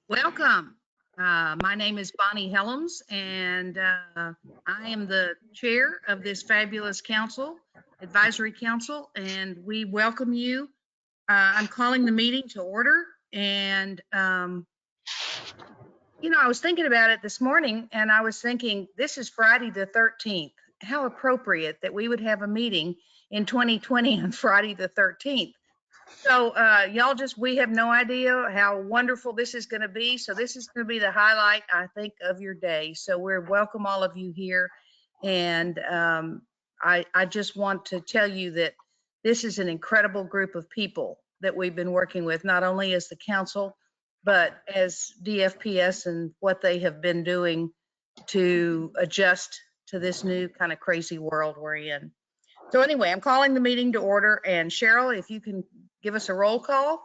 Welcome. My name is Bonnie Helms, and I am the chair of this fabulous council, advisory council, and we welcome you. I'm calling the meeting to order, and I was thinking about it this morning, and I was thinking this is Friday the 13th. How appropriate that we would have a meeting in 2020 on Friday the 13th. So y'all we have no idea how wonderful this is going to be. So this is going to be the highlight, I think, of your day. So we're welcome all of you here. And I just want to tell you that this is an incredible group of people that we've been working with, not only as the council, but as DFPS and what they have been doing to adjust to this new kind of crazy world we're in. So anyway, I'm calling the meeting to order, and Cheryl, if you can give us a roll call.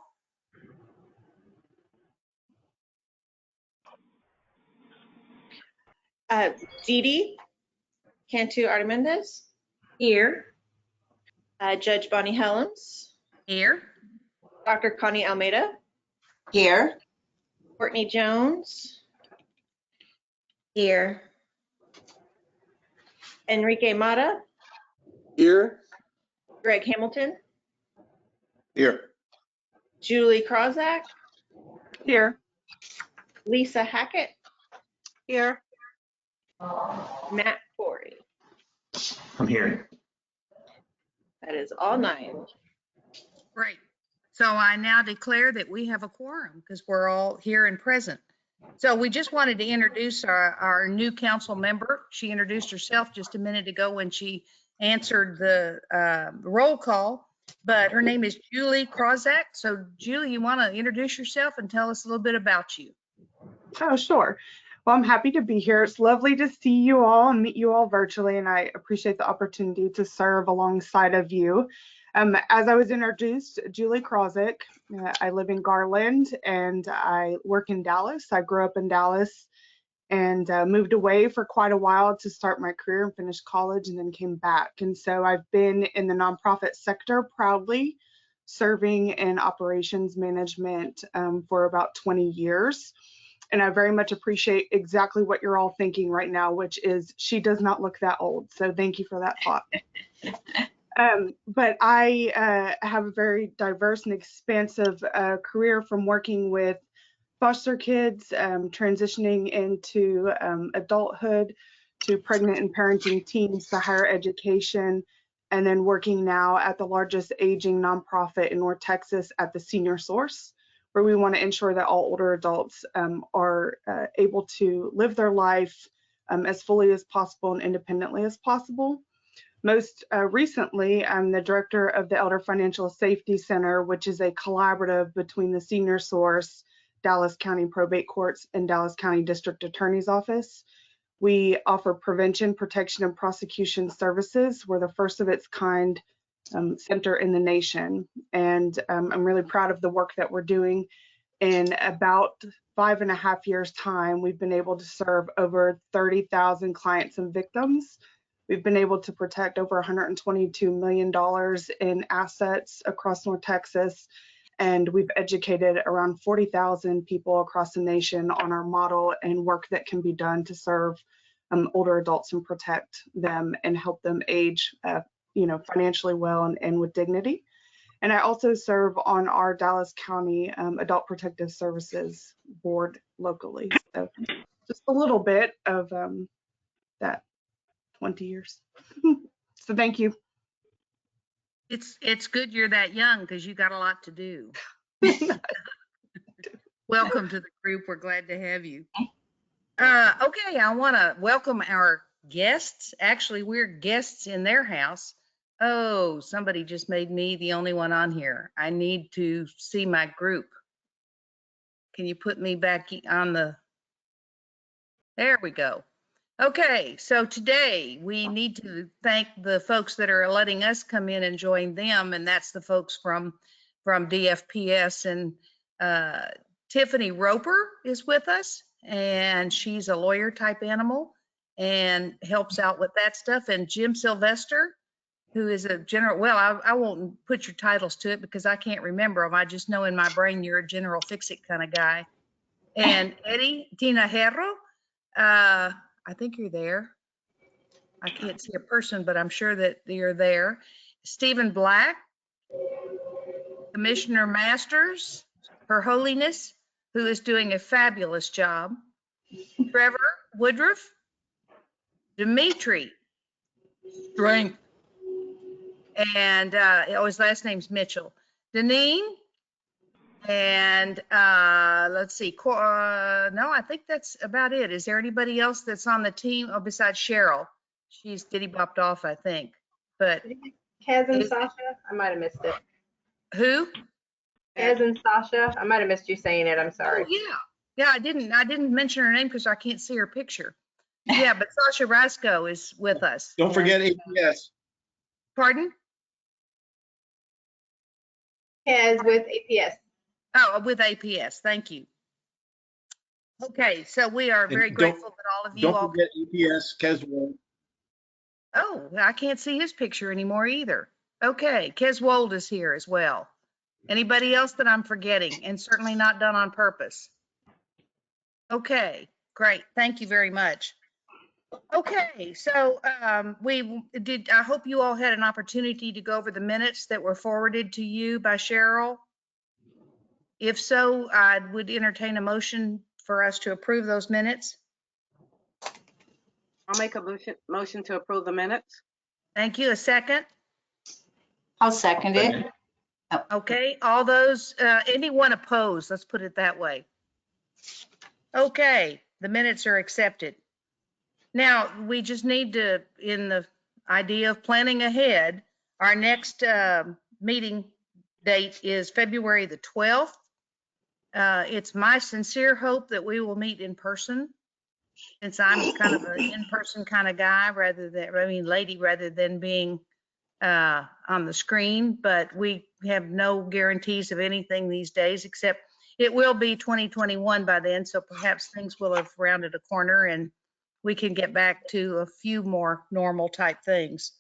Dee Dee Cantu Artemendez. Here. Judge Bonnie Helms. Here. Dr. Connie Almeida. Here. Courtney Jones. Here. Enrique Mata. Here. Greg Hamilton. Here. Julie Krozak. Here. Lisa Hackett. Here. Matt Corey. I'm here. That is all 9. Great. So I now declare that we have a quorum because we're all here and present. So we just wanted to introduce our new council member. She introduced herself just a minute ago when she answered the roll call, but her name is Julie Krozak. So Julie, you want to introduce yourself and tell us a little bit about you? Oh, sure. Well, I'm happy to be here. It's lovely to see you all and meet you all virtually, and I appreciate the opportunity to serve alongside of you. As I was introduced, Julie Krozak. I live in Garland and I work in Dallas. I grew up in Dallas and moved away for quite a while to start my career and finish college, and then came back. And so I've been in the nonprofit sector proudly, serving in operations management for about 20 years. And I very much appreciate exactly what you're all thinking right now, which is she does not look that old. So thank you for that thought. But I have a very diverse and expansive career, from working with foster kids, transitioning into adulthood, to pregnant and parenting teens, to higher education, and then working now at the largest aging nonprofit in North Texas at the Senior Source, where we want to ensure that all older adults are able to live their life as fully as possible and independently as possible. Most recently, I'm the director of the Elder Financial Safety Center, which is a collaborative between the Senior Source, Dallas County Probate Courts, and Dallas County District Attorney's Office. We offer prevention, protection, and prosecution services. We're the first of its kind center in the nation, and I'm really proud of the work that we're doing. In about 5.5 years' time, we've been able to serve over 30,000 clients and victims. We've been able to protect over $122 million in assets across North Texas, and we've educated around 40,000 people across the nation on our model and work that can be done to serve older adults and protect them and help them age financially well and with dignity. And I also serve on our Dallas County Adult Protective Services Board locally. So just a little bit of that 20 years. So thank you. It's good you're that young because you got a lot to do. Welcome to the group. We're glad to have you. Okay, I want to welcome our guests. Actually, we're guests in their house. Oh, somebody just made me the only one on here. I need to see my group. Can you put me back on the, there we go. Okay, so today we need to thank the folks that are letting us come in and join them, and that's the folks from DFPS. And Tiffany Roper is with us, and she's a lawyer type animal and helps out with that stuff. And Jim Sylvester, who is a general, well, I won't put your titles to it because I can't remember them. I just know in my brain you're a general fix-it kind of guy. and Eddie Tinajero. I think you're there. I can't see a person, but I'm sure that you're there. Stephen Black, Commissioner Masters, Her Holiness, who is doing a fabulous job. Trevor Woodruff, Dimitri Strength, and his last name's Mitchell. Deneen, and let's see, no, I think that's about it. Is there anybody else that's on the team? Oh, besides Cheryl, she's diddy-bopped off, I think. But Kez and Is- Sasha, I might have missed it. who? Kez and Sasha, I might have missed you saying it, I'm sorry. Oh, yeah, I didn't mention her name because I can't see her picture. Yeah, but Sasha Rasco is with us. Don't forget APS. Pardon? Kez with APS. Oh, with APS. Thank you. Okay, so we are very And don't- grateful that all of you Don't all. forget APS, Keswold. Oh, I can't see his picture anymore either. Okay, Keswold is here as well. Anybody else that I'm forgetting, and certainly not done on purpose? Okay, great. Thank you very much. Okay, so I hope you all had an opportunity to go over the minutes that were forwarded to you by Cheryl. If so, I would entertain a motion for us to approve those minutes. I'll make a motion to approve the minutes. Thank you. A second? I'll second it. Okay, all those, anyone opposed? Let's put it that way. Okay, the minutes are accepted. Now, we just need to, in the idea of planning ahead, our next meeting date is February the 12th. It's my sincere hope that we will meet in person, since I'm kind of an in-person kind of guy lady, rather than being on the screen, but we have no guarantees of anything these days, except it will be 2021 by then, so perhaps things will have rounded a corner and we can get back to a few more normal type things.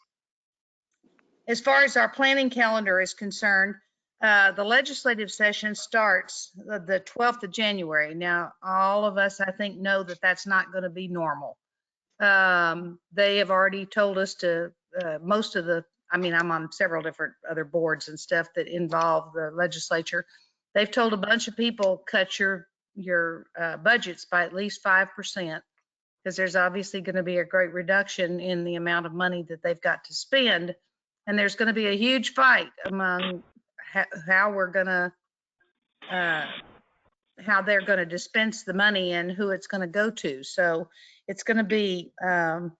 As far as our planning calendar is concerned, the legislative session starts the 12th of January. Now, all of us, I think, know that that's not going to be normal. They have already told us to, I'm on several different other boards and stuff that involve the legislature. They've told a bunch of people, cut your budgets by at least 5%, because there's obviously going to be a great reduction in the amount of money that they've got to spend. And there's going to be a huge fight among how they're going to dispense the money and who it's going to go to. So it's going to be an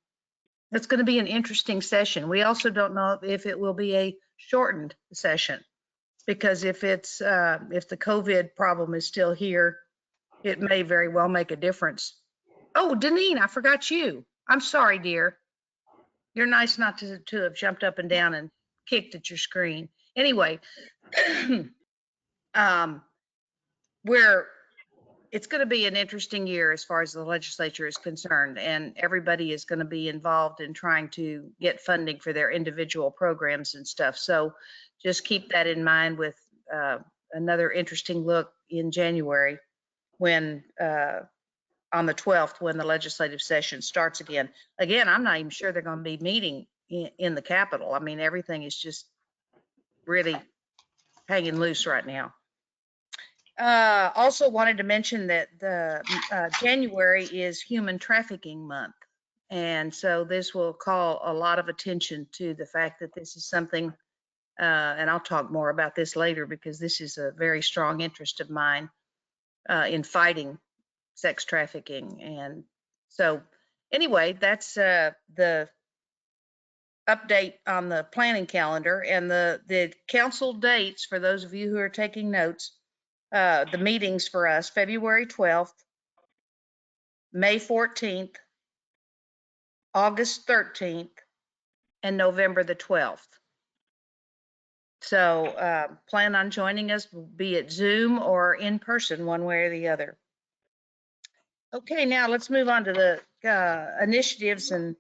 interesting session. We also don't know if it will be a shortened session, because if the COVID problem is still here, it may very well make a difference. Oh, Deneen, I forgot you. I'm sorry, dear. You're nice not to have jumped up and down and kicked at your screen. Anyway, it's going to be an interesting year as far as the legislature is concerned, and everybody is going to be involved in trying to get funding for their individual programs and stuff. So just keep that in mind with another interesting look in January when on the 12th, when the legislative session starts again. Again, I'm not even sure they're going to be meeting in the Capitol. I mean, everything is just really hanging loose right now. Also wanted to mention that the January is Human Trafficking Month. And so this will call a lot of attention to the fact that this is something, and I'll talk more about this later, because this is a very strong interest of mine in fighting sex trafficking. And so anyway, that's the update on the planning calendar, and the council dates for those of you who are taking notes. The meetings for us: February 12th, May 14th, August 13th, and November the 12th. So plan on joining us, be it Zoom or in person, one way or the other. Okay, now let's move on to the initiatives and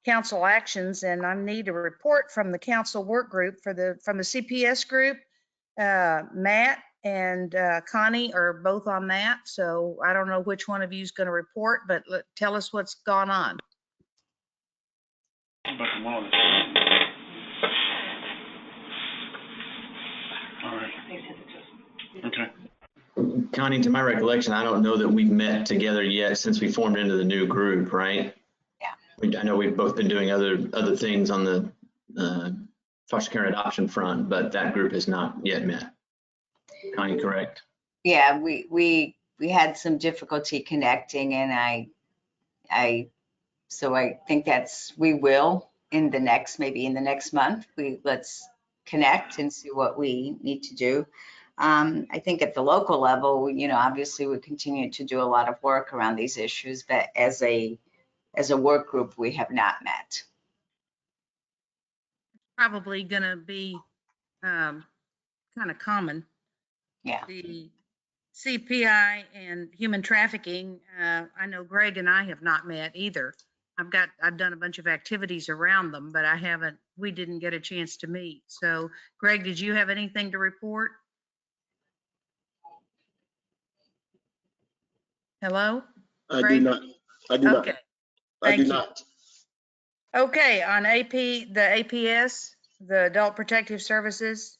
council actions, and I need a report from the council work group from the CPS group. Matt and Connie are both on that. So I don't know which one of you is going to report, but tell us what's gone on. All right. Okay. Connie, to my recollection, I don't know that we've met together yet since we formed into the new group, right? Yeah. I know we've both been doing other things on the foster care and adoption front, but that group has not yet met. Connie, correct? Yeah, we had some difficulty connecting, and so I think we will maybe in the next month. Let's connect and see what we need to do. I think at the local level, obviously we continue to do a lot of work around these issues, but as a work group, we have not met. Probably going to be kind of common. Yeah. The CPI and human trafficking, I know Greg and I have not met either. I've done a bunch of activities around them, but we didn't get a chance to meet. So Greg, did you have anything to report? Hello? I Greg? do not. I do Okay. not. I Thank do you. not. Okay, on the APS, the Adult Protective Services.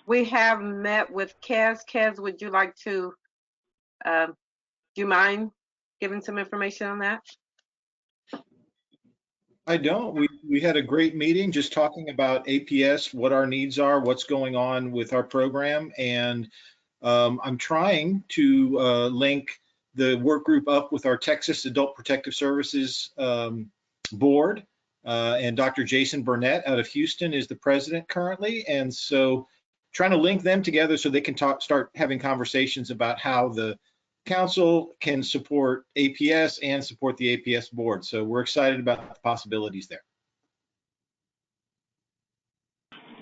We have met with Kez. Kez, would you like to, do you mind giving some information on that? I don't. We had a great meeting just talking about APS, what our needs are, what's going on with our program. And I'm trying to link the work group up with our Texas Adult Protective Services board. And Dr. Jason Burnett out of Houston is the president currently. And so trying to link them together so they can start having conversations about how the council can support APS and support the APS board. So we're excited about the possibilities there.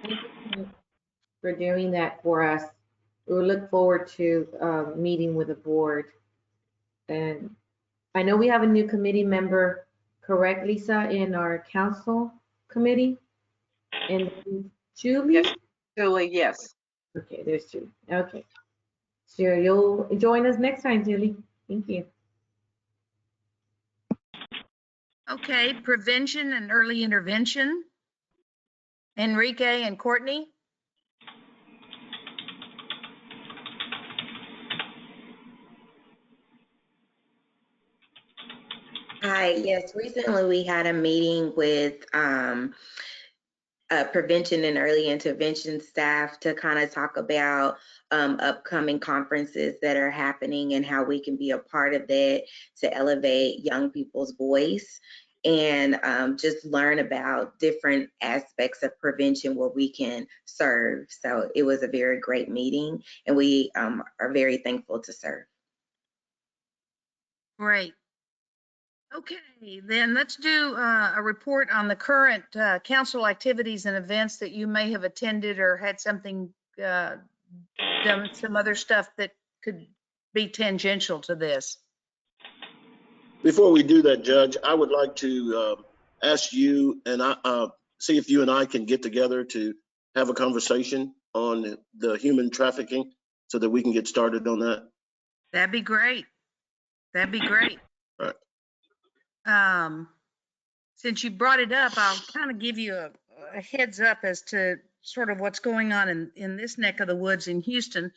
Thank you for doing that for us. We look forward to meeting with the board. And I know we have a new committee member, correct, Lisa, in our council committee? And Julie? Yes, Julie, yes. Okay, there's Julie. Okay. So you'll join us next time, Julie. Thank you. Okay, prevention and early intervention. Enrique and Courtney. Hi, yes, recently we had a meeting with prevention and early intervention staff to kind of talk about upcoming conferences that are happening and how we can be a part of that to elevate young people's voice and just learn about different aspects of prevention where we can serve. So it was a very great meeting, and we are very thankful to serve. Great. Okay, then let's do a report on the current council activities and events that you may have attended or had something done, some other stuff that could be tangential to this. Before we do that, Judge, I would like to ask you and see if you and I can get together to have a conversation on the human trafficking so that we can get started on that. That'd be great. That'd be great. All right. Since you brought it up, I'll kind of give you a heads up as to sort of what's going on in this neck of the woods in Houston.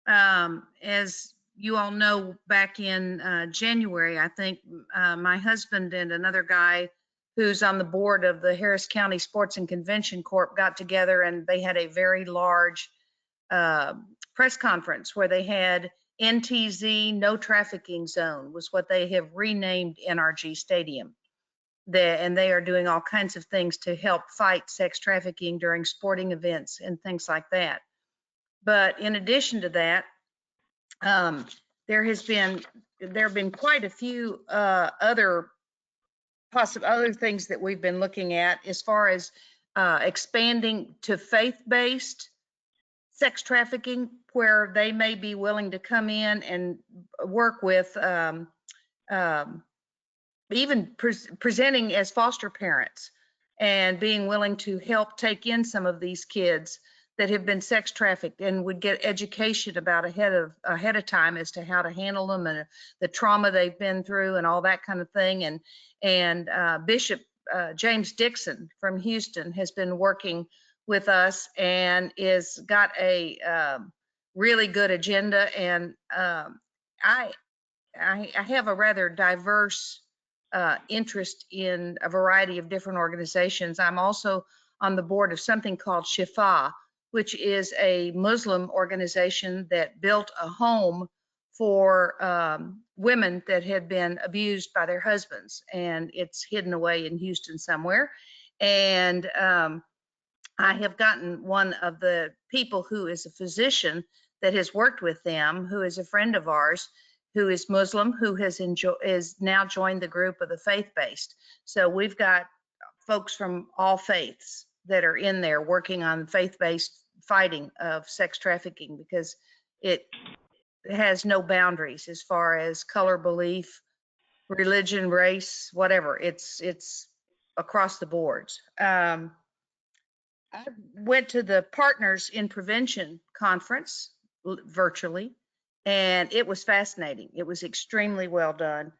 As you all know, back in January, I think my husband and another guy who's on the board of the Harris County Sports and Convention Corp got together, and they had a very large press conference where they had NTZ, no trafficking zone, was what they have renamed NRG Stadium. And they are doing all kinds of things to help fight sex trafficking during sporting events and things like that. But in addition to that, there have been quite a few other things that we've been looking at as far as expanding to faith-based sex trafficking, where they may be willing to come in and work with even presenting as foster parents and being willing to help take in some of these kids that have been sex trafficked and would get education about ahead of time as to how to handle them and the trauma they've been through and all that kind of thing. And Bishop James Dixon from Houston has been working with us and is got a really good agenda. And I have a rather diverse interest in a variety of different organizations. I'm also on the board of something called Shifa, which is a Muslim organization that built a home for women that had been abused by their husbands, and it's hidden away in Houston somewhere. And I have gotten one of the people who is a physician that has worked with them, who is a friend of ours, who is Muslim, who has now joined the group of the faith-based. So we've got folks from all faiths that are in there working on faith-based fighting of sex trafficking, because it has no boundaries as far as color, belief, religion, race, whatever. It's across the boards. I went to the Partners in Prevention conference virtually, and it was fascinating. It was extremely well done.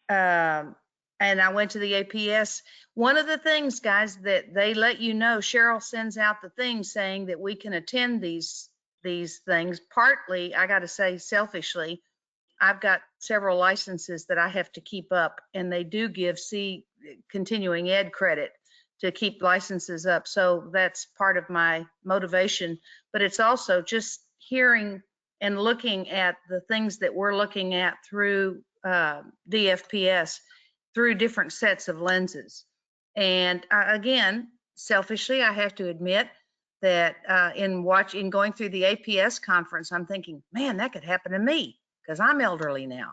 And I went to the APS. One of the things, guys, that they let you know, Cheryl sends out the thing saying that we can attend these things. Partly, I got to say, selfishly, I've got several licenses that I have to keep up, and they do give continuing ed credit to keep licenses up. So that's part of my motivation. But it's also just hearing and looking at the things that we're looking at through DFPS, through different sets of lenses. And again, selfishly, I have to admit that in going through the APS conference, I'm thinking, man, that could happen to me because I'm elderly now.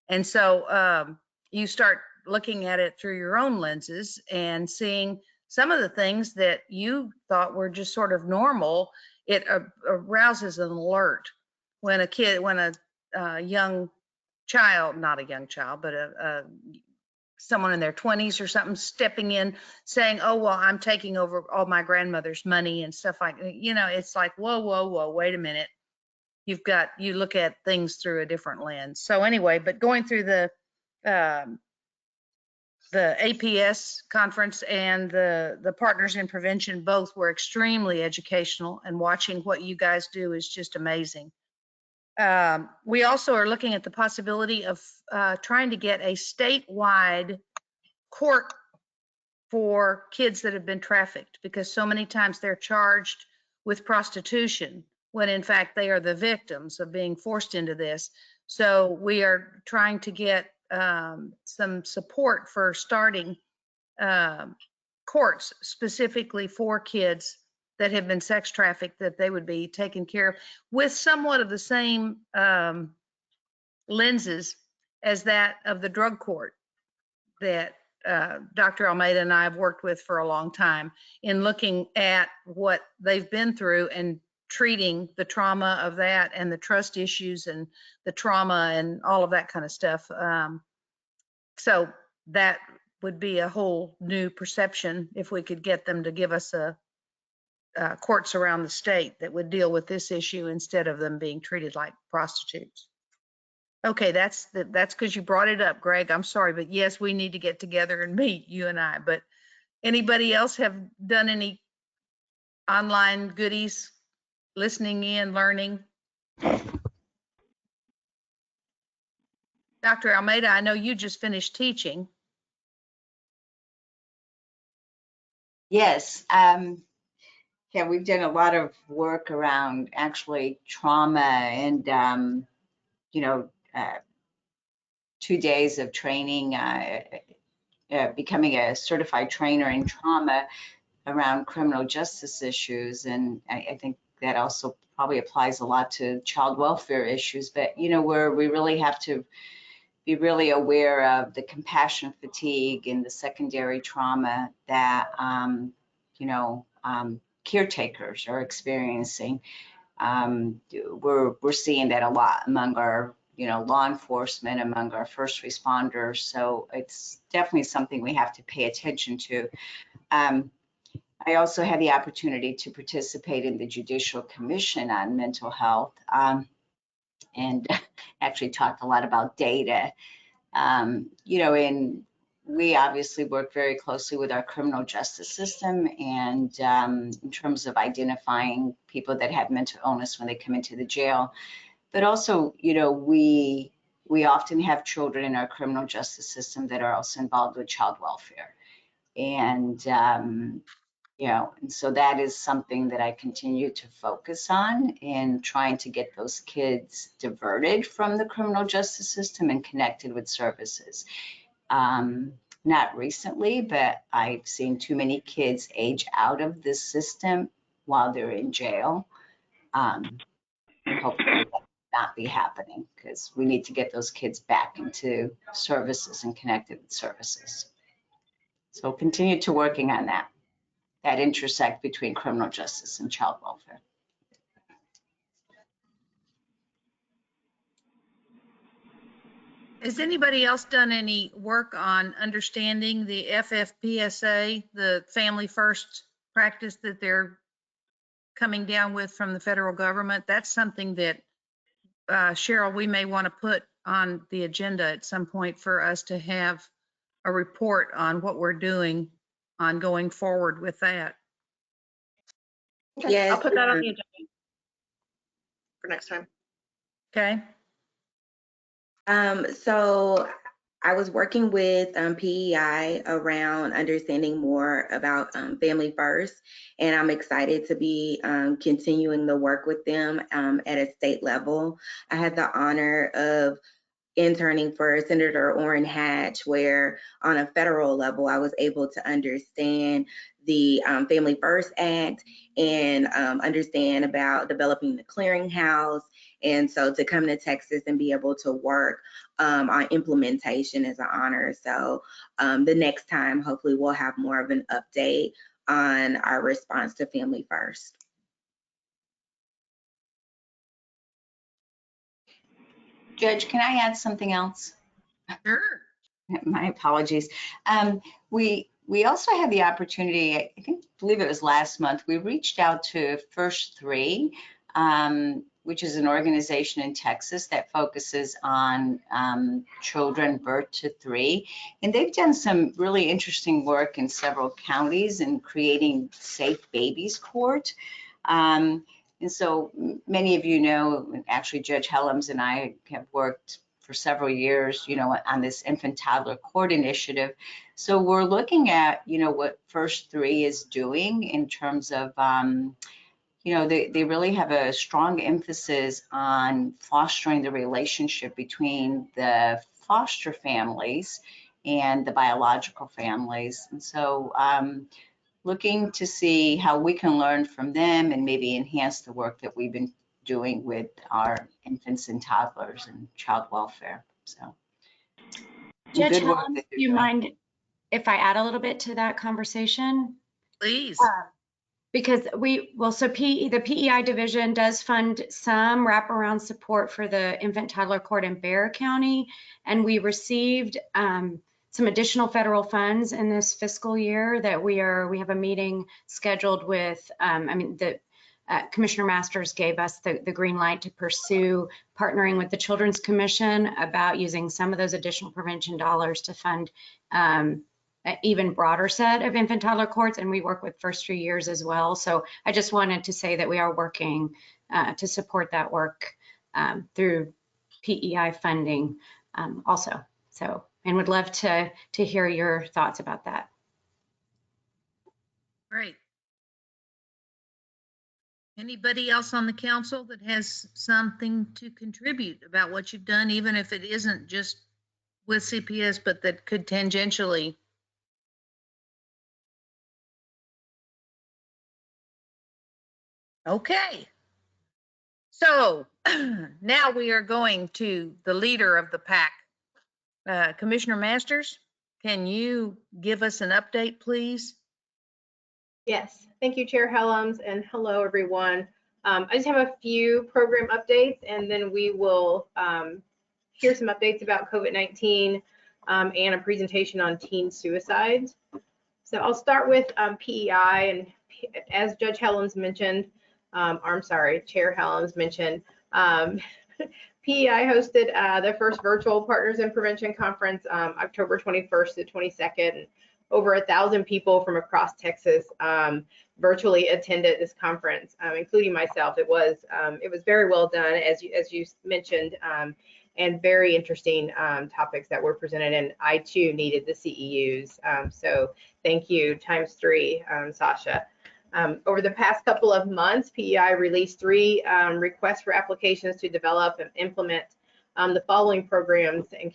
And so you start looking at it through your own lenses and seeing some of the things that you thought were just sort of normal. It arouses an alert when a young child, not a young child, but someone in their 20s or something stepping in saying, oh, well, I'm taking over all my grandmother's money and stuff like, it's like, whoa, wait a minute. You look at things through a different lens. So anyway, but going through the APS conference and the Partners in Prevention, both were extremely educational, and watching what you guys do is just amazing. We also are looking at the possibility of trying to get a statewide court for kids that have been trafficked, because so many times they're charged with prostitution when in fact they are the victims of being forced into this. So we are trying to get some support for starting courts specifically for kids that have been sex trafficked, that they would be taken care of with somewhat of the same lenses as that of the drug court that Dr. Almeida and I have worked with for a long time, in looking at what they've been through and treating the trauma of that and the trust issues and the trauma and all of that kind of stuff. So that would be a whole new perception if we could get them to give us courts around the state that would deal with this issue instead of them being treated like prostitutes. Okay, that's because you brought it up, Greg. I'm sorry, but yes, we need to get together and meet, you and I. But anybody else have done any online goodies, listening in, learning? Dr. Almeida, I know you just finished teaching. Yes. Yeah, we've done a lot of work around actually trauma and, 2 days of training, becoming a certified trainer in trauma around criminal justice issues. And I think that also probably applies a lot to child welfare issues. But, where we really have to be really aware of the compassion fatigue and the secondary trauma that, caretakers are experiencing. We're seeing that a lot among our, law enforcement, among our first responders. So it's definitely something we have to pay attention to. I also had the opportunity to participate in the Judicial Commission on Mental Health, and actually talked a lot about data. You know, and we obviously work very closely with our criminal justice system, and in terms of identifying people that have mental illness when they come into the jail. But also, you know, we often have children in our criminal justice system that are also involved with child welfare. And, you know, and so that is something that I continue to focus on in trying to get those kids diverted from the criminal justice system and connected with services. Not recently, but I've seen too many kids age out of this system while they're in jail. Hopefully that will not be happening, because we need to get those kids back into services and connected with services. So continue to working on that intersect between criminal justice and child welfare. Has anybody else done any work on understanding the FFPSA, the Family First practice that they're coming down with from the federal government? That's something that, Cheryl, we may want to put on the agenda at some point for us to have a report on what we're doing on going forward with that. Okay, Yes, I'll put that on the agenda for next time. Okay. So I was working with PEI around understanding more about Family First, and I'm excited to be continuing the work with them at a state level. I had the honor of interning for Senator Orrin Hatch, where on a federal level, I was able to understand the Family First Act and understand about developing the clearinghouse. And so to come to Texas and be able to work on implementation is an honor. So the next time, hopefully we'll have more of an update on our response to Family First. Judge, can I add something else? Sure. My apologies. We also had the opportunity, I believe it was last month, we reached out to First 3, which is an organization in Texas that focuses on children birth to 3. And they've done some really interesting work in several counties in creating Safe Babies Court. And so many of you know, actually Judge Helms and I have worked for several years, you know, on this infant toddler court initiative. So we're looking at, you know, what First 3 is doing in terms of, you know, they really have a strong emphasis on fostering the relationship between the foster families and the biological families. And so looking to see how we can learn from them and maybe enhance the work that we've been doing with our infants and toddlers and child welfare. So, Judge Helms, do you mind if I add a little bit to that conversation? Please. Because the PEI division does fund some wraparound support for the infant toddler court in Bexar County, and we received some additional federal funds in this fiscal year that we have a meeting scheduled with. Commissioner Masters gave us the green light to pursue partnering with the Children's Commission about using some of those additional prevention dollars to fund an even broader set of infant toddler courts, and we work with First 3 Years as well. So I just wanted to say that we are working to support that work through PEI funding also. So, and would love to hear your thoughts about that. Great. Anybody else on the council that has something to contribute about what you've done, even if it isn't just with CPS, but that could tangentially? Okay. So now we are going to the leader of the pack. Commissioner Masters, can you give us an update, please? Yes, thank you, Chair Helms, and hello, everyone. I just have a few program updates, and then we will hear some updates about COVID-19 and a presentation on teen suicide. So I'll start with PEI, and as Judge Helms mentioned, Chair Helms mentioned, PEI hosted the first virtual Partners in Prevention Conference October 21st to 22nd. Over 1,000 people from across Texas virtually attended this conference, including myself. It was very well done, as you mentioned, and very interesting topics that were presented. And I too needed the CEUs. So thank you ×3, Sasha. Over the past couple of months, PEI released 3 requests for applications to develop and implement the following programs in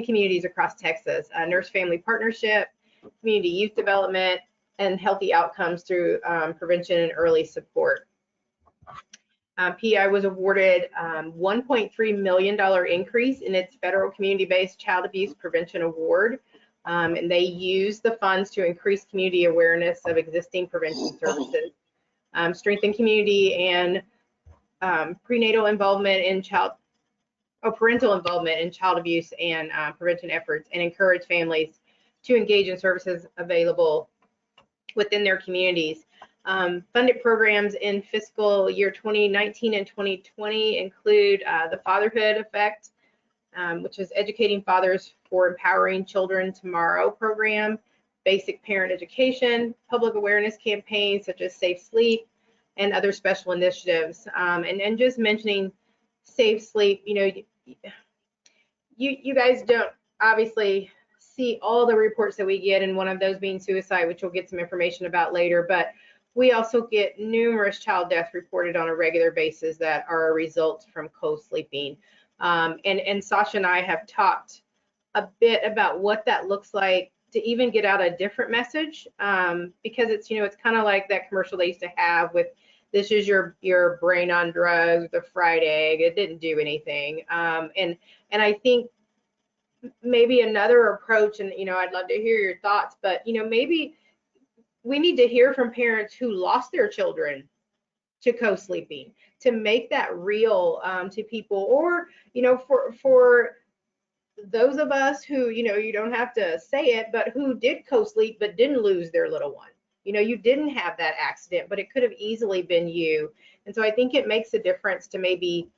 communities across Texas: Nurse Family Partnership, Community Youth Development, and Healthy Outcomes through Prevention and Early Support. PEI was awarded $1.3 million increase in its federal community-based child abuse prevention award. And they use the funds to increase community awareness of existing prevention services, strengthen community and parental involvement in child abuse and prevention efforts, and encourage families to engage in services available within their communities. Funded programs in fiscal year 2019 and 2020 include the Fatherhood Effect, which is Educating Fathers for Empowering Children Tomorrow program, basic parent education, public awareness campaigns such as Safe Sleep, and other special initiatives. And just mentioning Safe Sleep, you guys don't obviously see all the reports that we get, and one of those being suicide, which we'll get some information about later, but we also get numerous child deaths reported on a regular basis that are a result from co-sleeping. And Sasha and I have talked a bit about what that looks like to even get out a different message, because it's, it's kind of like that commercial they used to have with, this is your brain on drugs, the fried egg, it didn't do anything. And I think maybe another approach, and I'd love to hear your thoughts, but maybe we need to hear from parents who lost their children to co-sleeping, to make that real to people, or for those of us who you don't have to say it, but who did co-sleep but didn't lose their little one. You didn't have that accident, but it could have easily been you. And so I think it makes a difference to maybe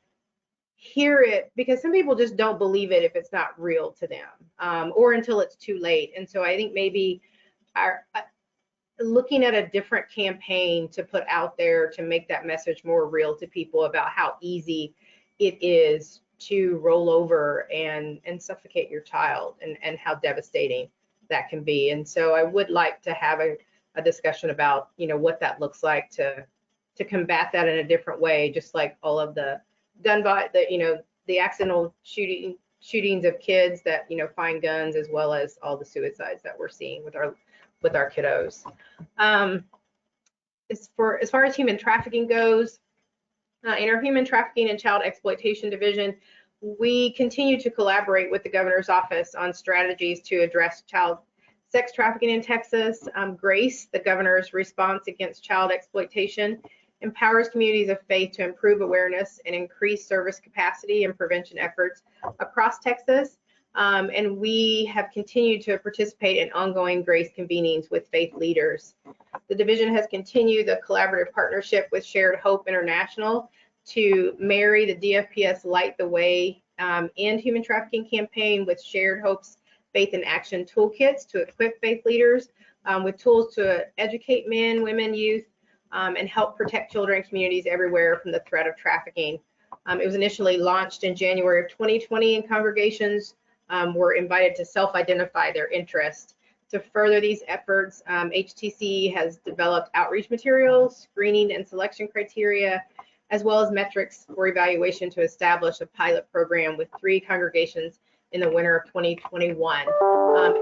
hear it, because some people just don't believe it if it's not real to them, or until it's too late. And so I think maybe looking at a different campaign to put out there to make that message more real to people about how easy it is to roll over and suffocate your child, and how devastating that can be. And so I would like to have a discussion about what that looks like to combat that in a different way, just like all of the the accidental shootings of kids that find guns, as well as all the suicides that we're seeing with our kiddos. As far as human trafficking goes, in our Human Trafficking and Child Exploitation Division, we continue to collaborate with the Governor's Office on strategies to address child sex trafficking in Texas. GRACE, the Governor's Response Against Child Exploitation, empowers communities of faith to improve awareness and increase service capacity and prevention efforts across Texas. And we have continued to participate in ongoing GRACE convenings with faith leaders. The division has continued the collaborative partnership with Shared Hope International to marry the DFPS Light the Way and Human Trafficking campaign with Shared Hope's Faith in Action toolkits to equip faith leaders with tools to educate men, women, youth, and help protect children and communities everywhere from the threat of trafficking. It was initially launched in January of 2020, and congregations were invited to self-identify their interest. To further these efforts, HTC has developed outreach materials, screening and selection criteria, as well as metrics for evaluation to establish a pilot program with 3 congregations in the winter of 2021.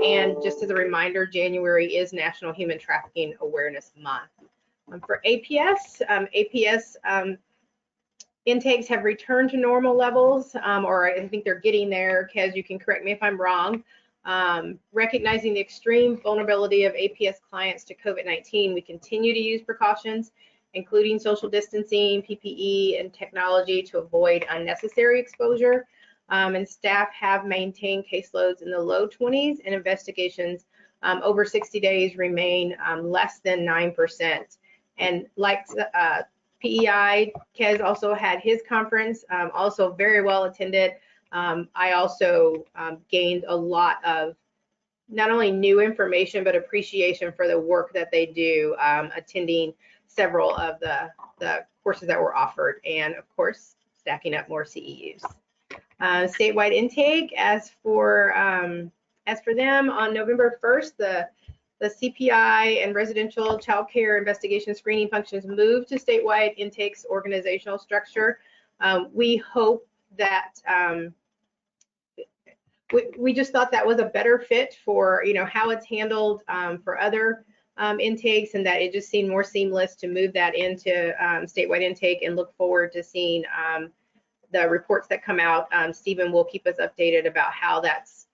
And just as a reminder, January is National Human Trafficking Awareness Month. For APS, intakes have returned to normal levels, or I think they're getting there. Kez, you can correct me if I'm wrong. Recognizing the extreme vulnerability of APS clients to COVID-19, we continue to use precautions, including social distancing, PPE, and technology to avoid unnecessary exposure. And staff have maintained caseloads in the low 20s and investigations over 60 days remain less than 9%. And like PEI, Kez also had his conference, also very well attended. I also gained a lot of not only new information, but appreciation for the work that they do, attending several of the courses that were offered, and of course, stacking up more CEUs. Statewide intake, as for them, on November 1st, the CPI and residential child care investigation screening functions moved to statewide intake's organizational structure. We hope that we just thought that was a better fit for how it's handled for other intakes, and that it just seemed more seamless to move that into statewide intake, and look forward to seeing the reports that come out. Stephen will keep us updated about how that's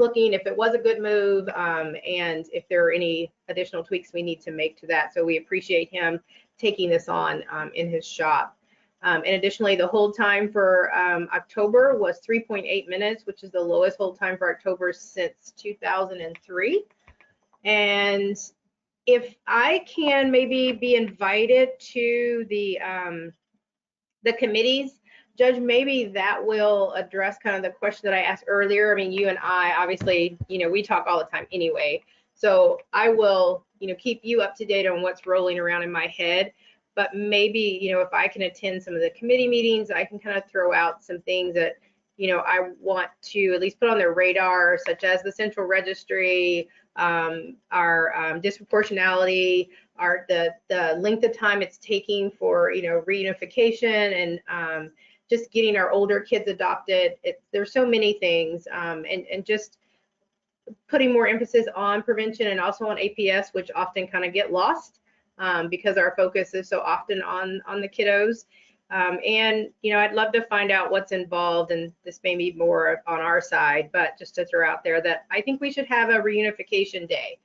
looking, if it was a good move, and if there are any additional tweaks we need to make to that. So we appreciate him taking this on in his shop. And additionally, the hold time for October was 3.8 minutes, which is the lowest hold time for October since 2003. And if I can maybe be invited to the committees, Judge, maybe that will address kind of the question that I asked earlier. I mean, you and I, obviously, we talk all the time anyway. So I will, keep you up to date on what's rolling around in my head. But maybe, if I can attend some of the committee meetings, I can kind of throw out some things that, I want to at least put on their radar, such as the central registry, our disproportionality, the length of time it's taking for, reunification, and just getting our older kids adopted. There's so many things, and just putting more emphasis on prevention and also on APS, which often kind of get lost. Because our focus is so often on the kiddos. And, I'd love to find out what's involved, and this may be more on our side, but just to throw out there that I think we should have a reunification day.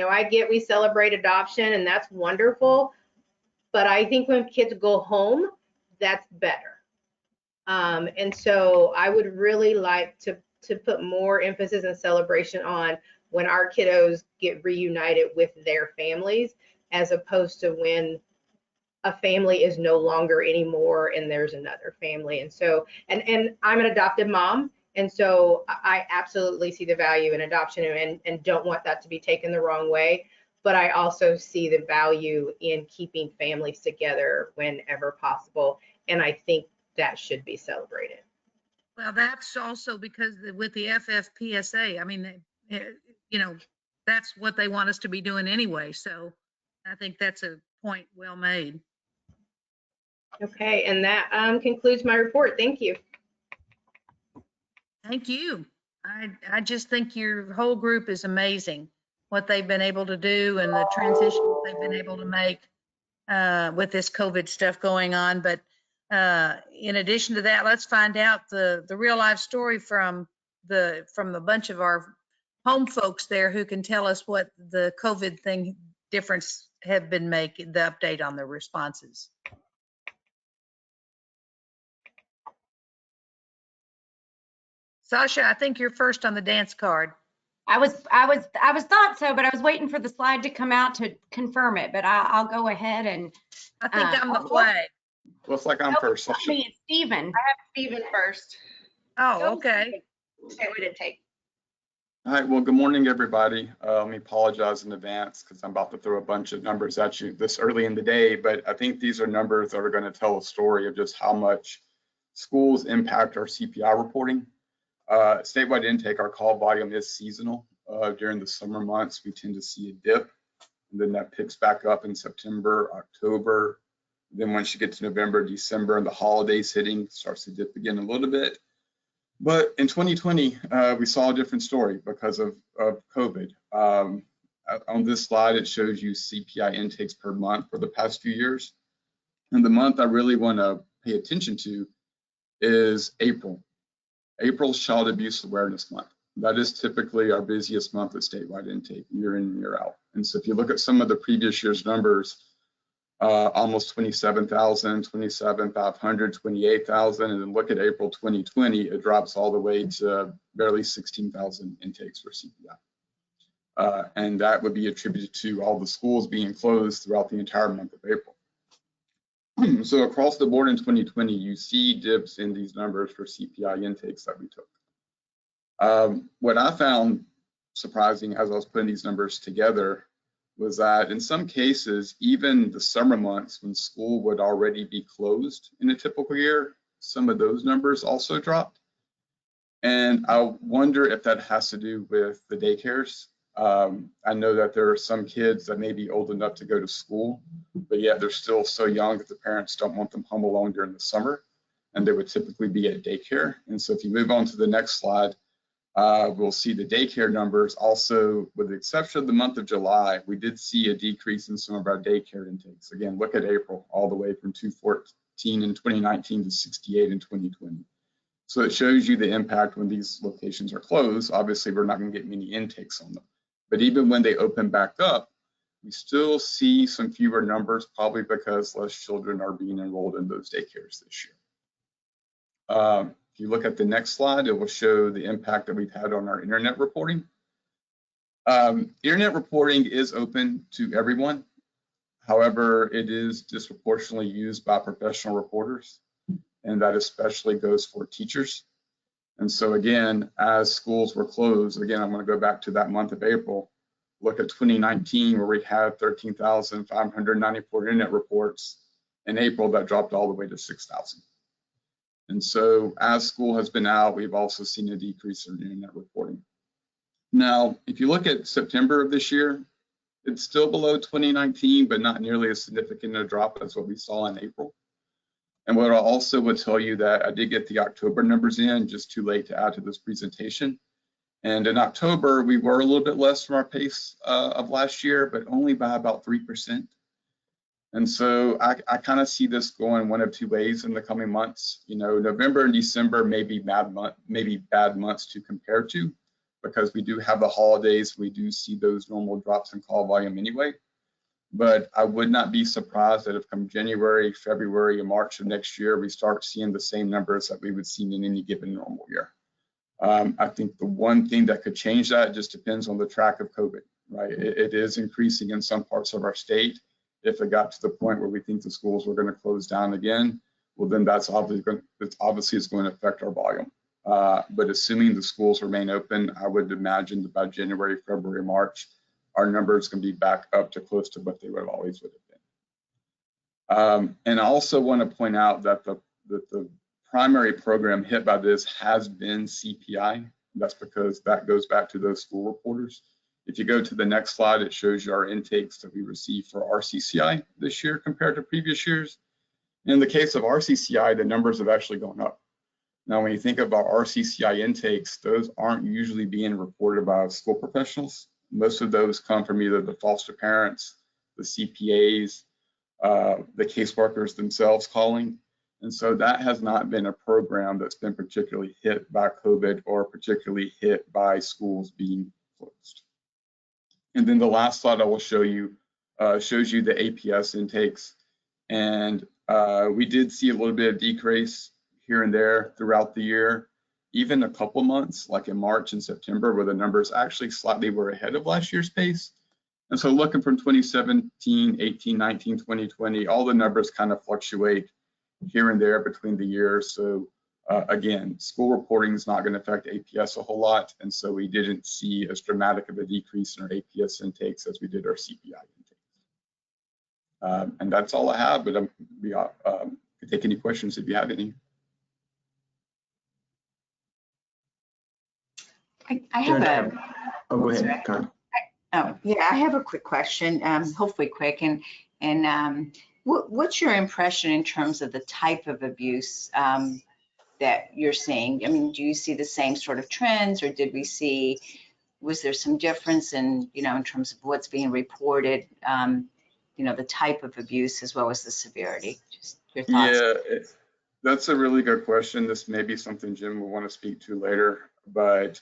I get we celebrate adoption, and that's wonderful, but I think when kids go home, that's better. And so I would really like to put more emphasis and celebration on when our kiddos get reunited with their families, as opposed to when a family is no longer anymore and there's another family. And so, and I'm an adopted mom, and so I absolutely see the value in adoption, and don't want that to be taken the wrong way. But I also see the value in keeping families together whenever possible, and I think that should be celebrated. Well, that's also because with the FFPSA, I mean, that's what they want us to be doing anyway. So I think that's a point well made. Okay, and that concludes my report. Thank you. Thank you. I just think your whole group is amazing, what they've been able to do and the transitions they've been able to make with this COVID stuff going on. But in addition to that, let's find out the real life story from the bunch of our home folks there who can tell us what the COVID thing difference have been making, the update on the responses. Sasha, I think you're first on the dance card. I was thought so, but I was waiting for the slide to come out to confirm it, but I'll go ahead and. I think I'm the flag. Looks like I'm first. Me, it's Stephen. I have Stephen first. Oh, okay. Okay, we didn't take. All right, well, good morning, everybody. Let me apologize in advance because I'm about to throw a bunch of numbers at you this early in the day, but I think these are numbers that are going to tell a story of just how much schools impact our CPI reporting. Statewide intake, our call volume is seasonal. During the summer months, we tend to see a dip, and then that picks back up in September, October. Then once you get to November, December, and the holidays hitting, it starts to dip again a little bit. But in 2020, we saw a different story because of COVID. On this slide, it shows you CPI intakes per month for the past few years. And the month I really want to pay attention to is April. April's Child Abuse Awareness Month. That is typically our busiest month of statewide intake, year in, year out. And so if you look at some of the previous year's numbers, almost 27,000, 27,500, 28,000, and then look at April 2020, it drops all the way to barely 16,000 intakes for CPI. And that would be attributed to all the schools being closed throughout the entire month of April. So across the board in 2020, you see dips in these numbers for CPI intakes that we took. What I found surprising as I was putting these numbers together was that in some cases, even the summer months when school would already be closed in a typical year, some of those numbers also dropped. And I wonder if that has to do with the daycares. I know that there are some kids that may be old enough to go to school, but yet they're still so young that the parents don't want them home alone during the summer, and they would typically be at daycare. And so if you move on to the next slide, we'll see the daycare numbers. Also, with the exception of the month of July, we did see a decrease in some of our daycare intakes. Again, look at April, all the way from 214 in 2019 to 68 in 2020. So it shows you the impact when these locations are closed. Obviously, we're not going to get many intakes on them. But even when they open back up, we still see some fewer numbers, probably because less children are being enrolled in those daycares this year. If you look at the next slide, it will show the impact that we've had on our internet reporting. Internet reporting is open to everyone. However, it is disproportionately used by professional reporters, and that especially goes for teachers. And so again, as schools were closed, again, I'm going to go back to that month of April, look at 2019 where we had 13,594 internet reports. In April, that dropped all the way to 6,000. And so as school has been out, we've also seen a decrease in internet reporting. Now, if you look at September of this year, it's still below 2019, but not nearly as significant a drop as what we saw in April. And what I also would tell you that I did get the October numbers in, just too late to add to this presentation. And in October, we were a little bit less from our pace of last year, but only by about 3%. And so I kind of see this going one of two ways in the coming months. You know, November and December may be bad months to compare to, because we do have the holidays. We do see those normal drops in call volume anyway. But I would not be surprised that if come January, February, and March of next year, we start seeing the same numbers that we would see in any given normal year. I think the one thing that could change that just depends on the track of COVID, right? It is increasing in some parts of our state. If it got to the point where we think the schools were going to close down again, well, then that's obviously is going to affect our volume. But assuming the schools remain open, I would imagine that by January, February, March, our numbers can be back up to close to what they would always would have been. And I also want to point out that the primary program hit by this has been CPI. That's because that goes back to those school reporters. If you go to the next slide, it shows you our intakes that we received for RCCI this year compared to previous years. In the case of RCCI, the numbers have actually gone up. Now, when you think about RCCI intakes, those aren't usually being reported by school professionals. Most of those come from either the foster parents, the CPAs, the caseworkers themselves calling. And so that has not been a program that's been particularly hit by COVID or particularly hit by schools being closed. And then the last slide I will show you shows you the APS intakes. And we did see a little bit of decrease here and there throughout the year, even a couple months, like in March and September, where the numbers actually slightly were ahead of last year's pace. And so looking from 2017, 18, 19, 2020, all the numbers kind of fluctuate here and there between the years. So again, school reporting is not going to affect APS a whole lot. And so we didn't see as dramatic of a decrease in our APS intakes as we did our CPI intakes. And that's all I have, but I'm can take any questions if you have any. I have a. Oh, go ahead, Karen. Oh, yeah, I have a quick question, hopefully quick. And what's your impression in terms of the type of abuse that you're seeing? I mean, do you see the same sort of trends, or was there some difference in, in terms of what's being reported, the type of abuse as well as the severity? Just your thoughts. Yeah, that's a really good question. This may be something Jim will want to speak to later, but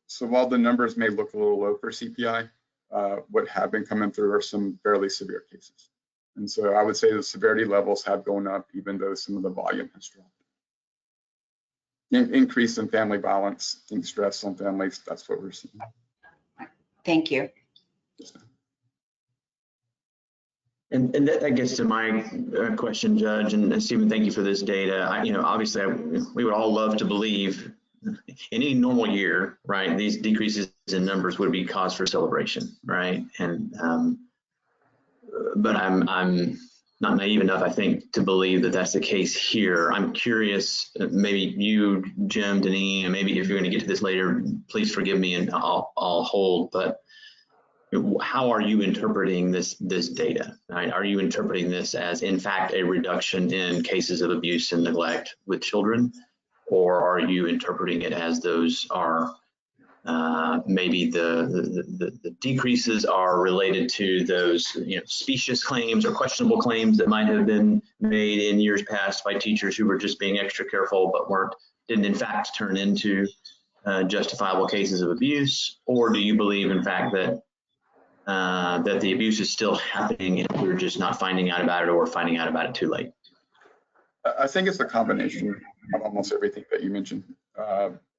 so while the numbers may look a little low for CPI, what have been coming through are some fairly severe cases. And so I would say the severity levels have gone up, even though some of the volume has dropped. Increase in family violence, stress on families, that's what we're seeing. Thank you. And that gets to my question, Judge, and Stephen, thank you for this data. Obviously, we would all love to believe in any normal year, right, these decreases in numbers would be cause for celebration, right? And but I'm not naive enough, I think, to believe that that's the case here. I'm curious, maybe you, Jim, Deneen, and maybe if you're going to get to this later, please forgive me and I'll hold, but how are you interpreting this data? Right? Are you interpreting this as, in fact, a reduction in cases of abuse and neglect with children? Or are you interpreting it as those are maybe the decreases are related to those specious claims or questionable claims that might have been made in years past by teachers who were just being extra careful but didn't in fact turn into justifiable cases of abuse? Or do you believe, in fact, that the abuse is still happening and we're just not finding out about it, or finding out about it too late? I think it's a combination of almost everything that you mentioned.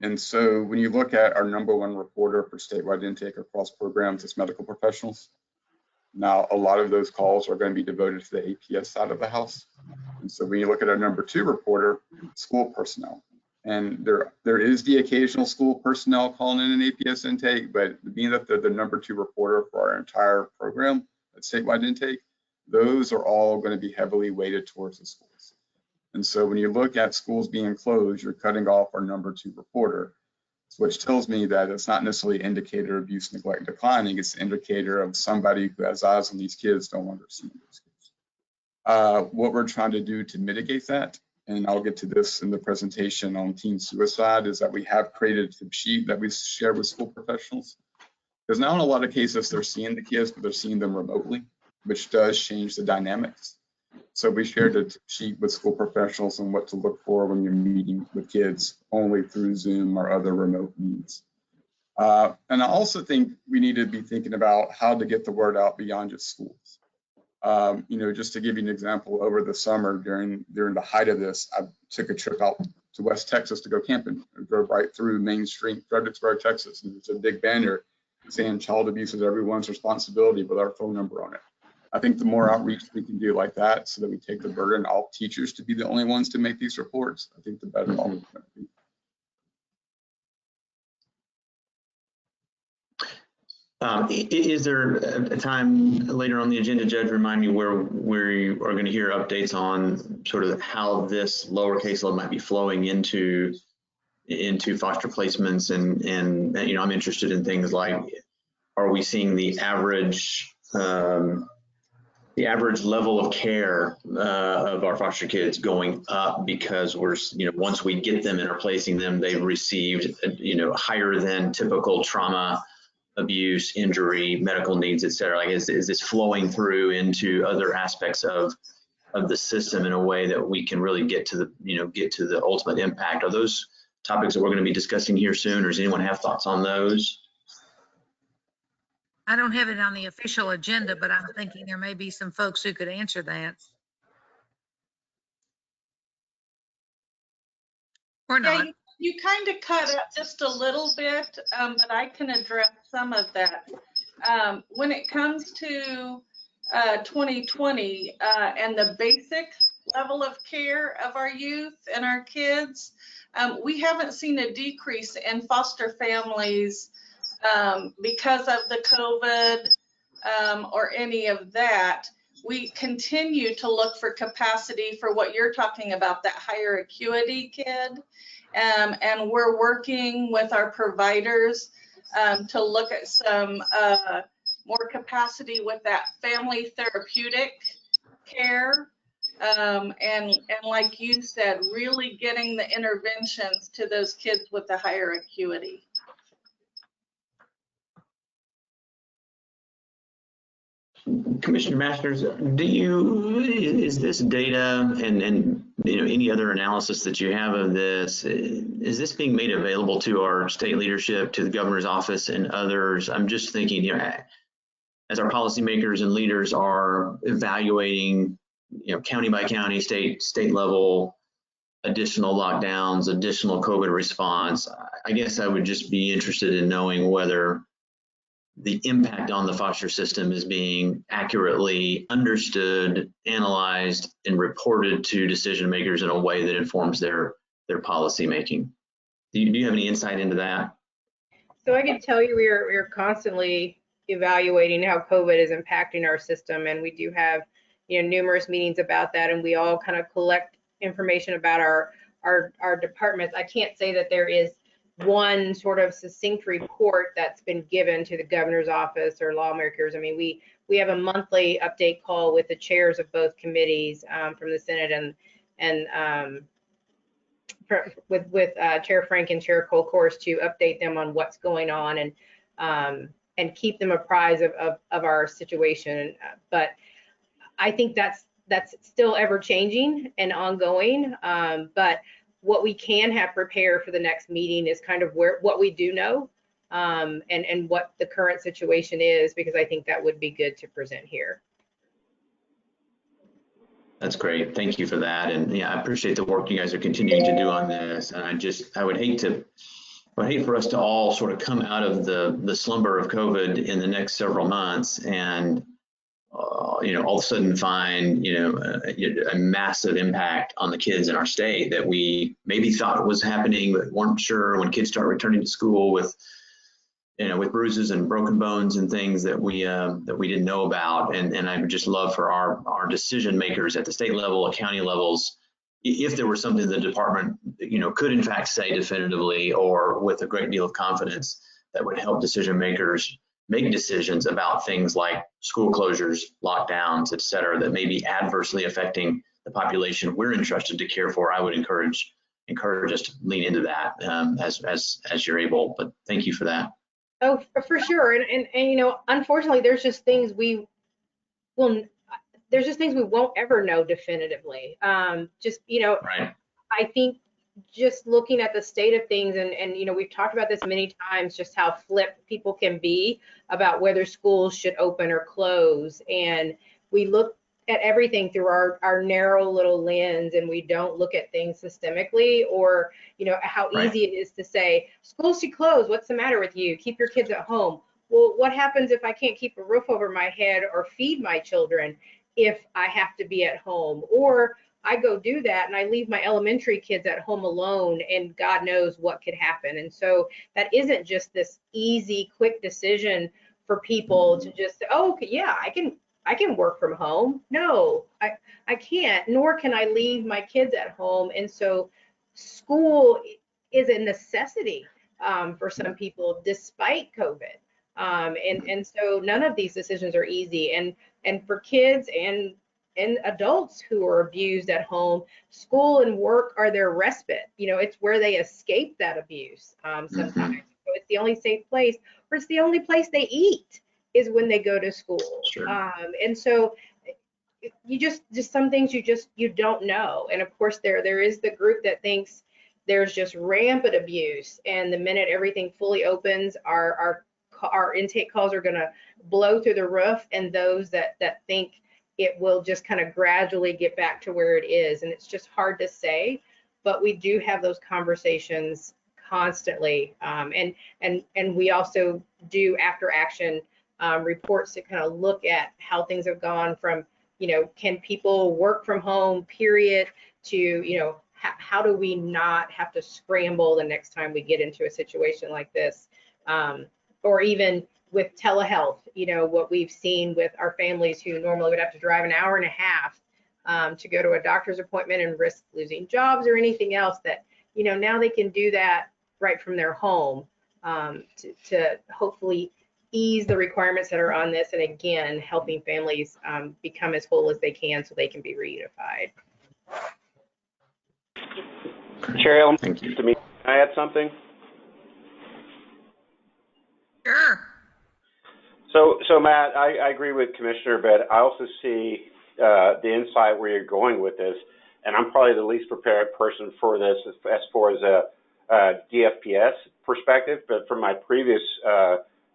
And so when you look at our #1 reporter for statewide intake across programs, it's medical professionals. Now, a lot of those calls are going to be devoted to the APS side of the house. And so when you look at our #2 reporter, school personnel, and there is the occasional school personnel calling in an APS intake, but being that they're the #2 reporter for our entire program at statewide intake, those are all going to be heavily weighted towards the schools. And so when you look at schools being closed, you're cutting off our #2 reporter, which tells me that it's not necessarily an indicator of abuse, neglect declining. It's an indicator of somebody who has eyes on these kids no longer seeing those kids. What we're trying to do to mitigate that, and I'll get to this in the presentation on teen suicide, is that we have created a tip sheet that we share with school professionals. Because now in a lot of cases, they're seeing the kids, but they're seeing them remotely, which does change the dynamics. So we shared a tip sheet with school professionals on what to look for when you're meeting with kids only through Zoom or other remote means. And I also think we need to be thinking about how to get the word out beyond just schools. Just to give you an example, over the summer during the height of this, I took a trip out to West Texas to go camping. I drove right through Main Street, Fredericksburg, Texas, and there's a big banner saying child abuse is everyone's responsibility with our phone number on it. I think the more outreach we can do like that, so that we take the burden off teachers to be the only ones to make these reports, I think the better off it's going to be. Is there a time later on the agenda, Judge, remind me, where we are going to hear updates on sort of how this lower caseload might be flowing into foster placements? And I'm interested in things like, are we seeing the average level of care of our foster kids going up because we're, once we get them and are placing them, they've received, higher than typical trauma, abuse, injury, medical needs, et cetera? Like, is this flowing through into other aspects of the system in a way that we can really get to the ultimate impact? Are those topics that we're going to be discussing here soon, or does anyone have thoughts on those? I don't have it on the official agenda, but I'm thinking there may be some folks who could answer that. Or not. Yeah, you kind of cut up just a little bit, but I can address some of that. When it comes to 2020 and the basic level of care of our youth and our kids, we haven't seen a decrease in foster families because of the COVID or any of that. We continue to look for capacity for what you're talking about, that higher acuity kid. And we're working with our providers to look at some more capacity with that family therapeutic care. And like you said, really getting the interventions to those kids with the higher acuity. Commissioner Masters, is this data and any other analysis that you have of this, is this being made available to our state leadership, to the governor's office and others? I'm just thinking, as our policymakers and leaders are evaluating, county by county, state level, additional lockdowns, additional COVID response, I guess I would just be interested in knowing whether the impact on the foster system is being accurately understood, analyzed, and reported to decision makers in a way that informs their policy making. Do you have any insight into that? So I can tell you we are constantly evaluating how COVID is impacting our system, and we do have, numerous meetings about that, and we all kind of collect information about our departments. I can't say that there is one sort of succinct report that's been given to the governor's office or lawmakers. I mean, we have a monthly update call with the chairs of both committees from the Senate and with Chair Frank and Chair Colcourse to update them on what's going on and keep them apprised of our situation. But I think that's still ever changing and ongoing. But what we can have prepared for the next meeting is kind of what we do know and what the current situation is, because I think that would be good to present here. That's great. Thank you for that. And yeah, I appreciate the work you guys are continuing to do on this. And I would hate for us to all sort of come out of the slumber of COVID in the next several months and all of a sudden find, a massive impact on the kids in our state that we maybe thought was happening, but weren't sure when kids start returning to school with bruises and broken bones and things that we didn't know about. And I would just love for our decision makers at the state level, county levels, if there was something the department, could in fact say definitively or with a great deal of confidence that would help decision makers make decisions about things like school closures, lockdowns, et cetera, that may be adversely affecting the population we're entrusted to care for. I would encourage us to lean into that as you're able. But thank you for that. Oh, for sure. And unfortunately, there's just things we won't ever know definitively. Right. I think just looking at the state of things and we've talked about this many times, just how flipped people can be about whether schools should open or close. And we look at everything through our narrow little lens, and we don't look at things systemically, or how easy it is to say schools should close. What's the matter with you? Keep your kids at home. Well, what happens if I can't keep a roof over my head or feed my children if I have to be at home? Or I go do that and I leave my elementary kids at home alone, and God knows what could happen. And so that isn't just this easy, quick decision for people to just say, oh, yeah, I can work from home. No, I can't, nor can I leave my kids at home. And so school is a necessity for some people despite COVID. And so none of these decisions are easy. And for kids and adults who are abused at home, school and work are their respite. It's where they escape that abuse sometimes. So it's the only safe place, or it's the only place they eat is when they go to school. Sure. And so you just some things you don't know. And of course there is the group that thinks there's just rampant abuse, and the minute everything fully opens, our intake calls are going to blow through the roof, and those that think it will just kind of gradually get back to where it is. And it's just hard to say, but we do have those conversations constantly. And we also do after action reports to kind of look at how things have gone from, can people work from home, period, to, how do we not have to scramble the next time we get into a situation like this? Or even with telehealth, what we've seen with our families who normally would have to drive an hour and a half to go to a doctor's appointment and risk losing jobs or anything else, that, now they can do that right from their home to hopefully ease the requirements that are on this. And again, helping families become as whole as they can so they can be reunified. Cheryl, thank you. To me, can I add something? Sure. So Matt, I agree with Commissioner, but I also see the insight where you're going with this, and I'm probably the least prepared person for this as far as a DFPS perspective. But from my previous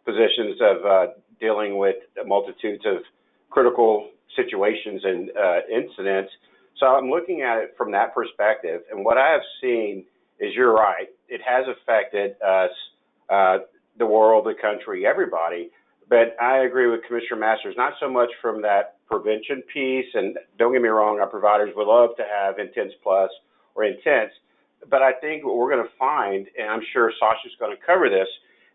positions of dealing with multitudes of critical situations and incidents, so I'm looking at it from that perspective. And what I have seen is, you're right, it has affected us, the world, the country, everybody. But I agree with Commissioner Masters, not so much from that prevention piece. And don't get me wrong, our providers would love to have Intense Plus or Intense. But I think what we're going to find, and I'm sure Sasha's going to cover this,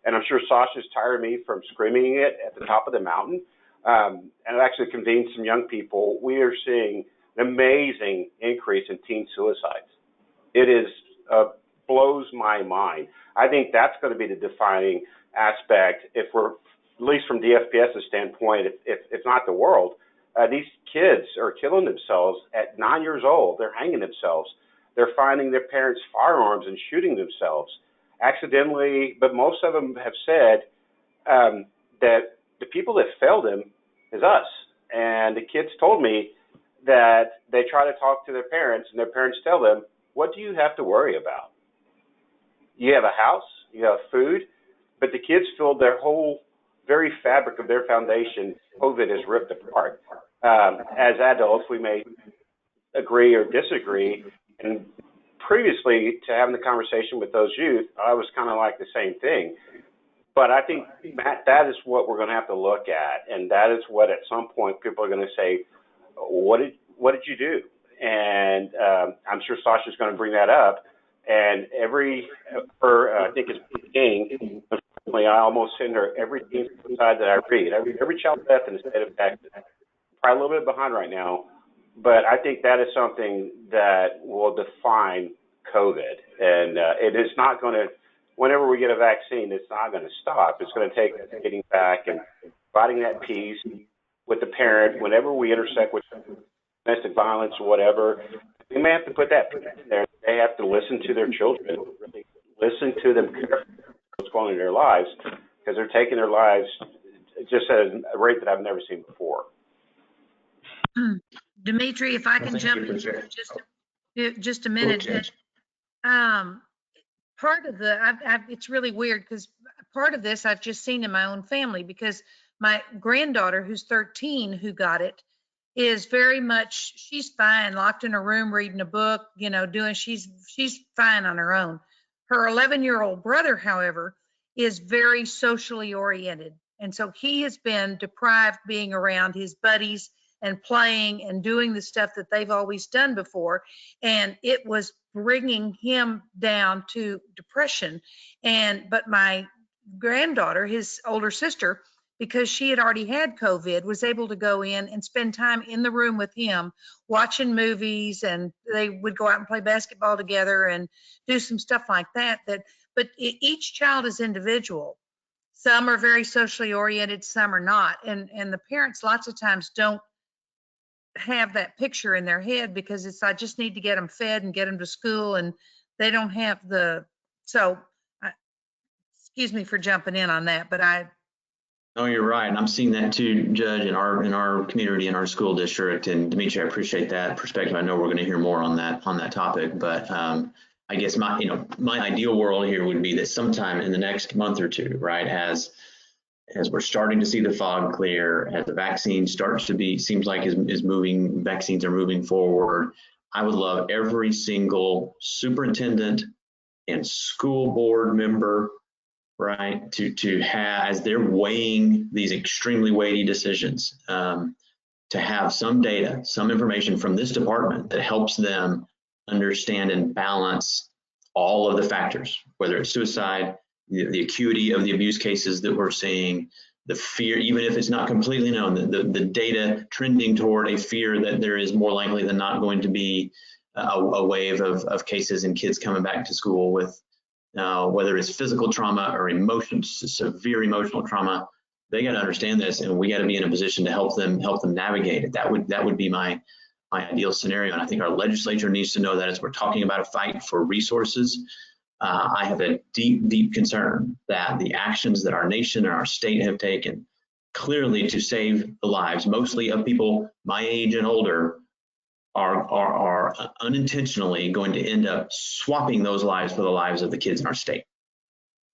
and I'm sure Sasha's tired of me from screaming it at the top of the mountain, and I've actually convened some young people. We are seeing an amazing increase in teen suicides. It is blows my mind. I think that's going to be the defining aspect if we're, at least from DFPS's standpoint, if not the world. These kids are killing themselves at 9 years old. They're hanging themselves. They're finding their parents' firearms and shooting themselves accidentally. But most of them have said that the people that failed them is us. And the kids told me that they try to talk to their parents, and their parents tell them, what do you have to worry about? You have a house, you have food, but the kids feel their whole very fabric of their foundation, COVID has ripped apart. As adults, we may agree or disagree. And previously to having the conversation with those youth, I was kind of like the same thing. But I think, Matt, that is what we're going to have to look at. And that is what at some point people are going to say, what did you do? And I'm sure Sasha's going to bring that up. And I think it's King, unfortunately, I almost send her every teen suicide that I read. I read every child death in the state of Texas. Probably a little bit behind right now, but I think that is something that will define COVID. And it is not going to, whenever we get a vaccine, it's not going to stop. It's going to take getting back and providing that peace with the parent whenever we intersect with domestic violence or whatever. We may have to put that in there. They have to listen to their children, really listen to them carefully, what's going on in their lives, because they're taking their lives just at a rate that I've never seen before. Dimitri, if I can jump in just a minute. Part of it's really weird because part of this I've just seen in my own family, because my granddaughter, who's 13, who got it, is very much, she's fine, locked in her room, reading a book, she's fine on her own. Her 11-year-old brother, however, is very socially oriented. And so he has been deprived being around his buddies and playing and doing the stuff that they've always done before. And it was bringing him down to depression. But my granddaughter, his older sister, because she had already had COVID, was able to go in and spend time in the room with him, watching movies, and they would go out and play basketball together and do some stuff like that. But each child is individual. Some are very socially oriented, some are not. And the parents lots of times don't have that picture in their head, because it's, I just need to get them fed and get them to school, and they don't have excuse me for jumping in on that, but No, you're right. And I'm seeing that too, Judge, in our community, in our school district. And Dimitri, I appreciate that perspective. I know we're going to hear more on that topic, but I guess my ideal world here would be that sometime in the next month or two, right, as we're starting to see the fog clear, as the vaccine starts to be, seems like vaccines are moving forward, I would love every single superintendent and school board member, right, to have, as they're weighing these extremely weighty decisions, to have some data, some information from this department that helps them understand and balance all of the factors, whether it's suicide, the acuity of the abuse cases that we're seeing, the fear, even if it's not completely known, the data trending toward a fear that there is more likely than not going to be a wave of cases and kids coming back to school with whether it's physical trauma or severe emotional trauma. They got to understand this, and we got to be in a position to help them navigate it. That would be my ideal scenario, and I think our legislature needs to know that as we're talking about a fight for resources. I have a deep concern that the actions that our nation and our state have taken, clearly to save the lives, mostly of people my age and older, are unintentionally going to end up swapping those lives for the lives of the kids in our state.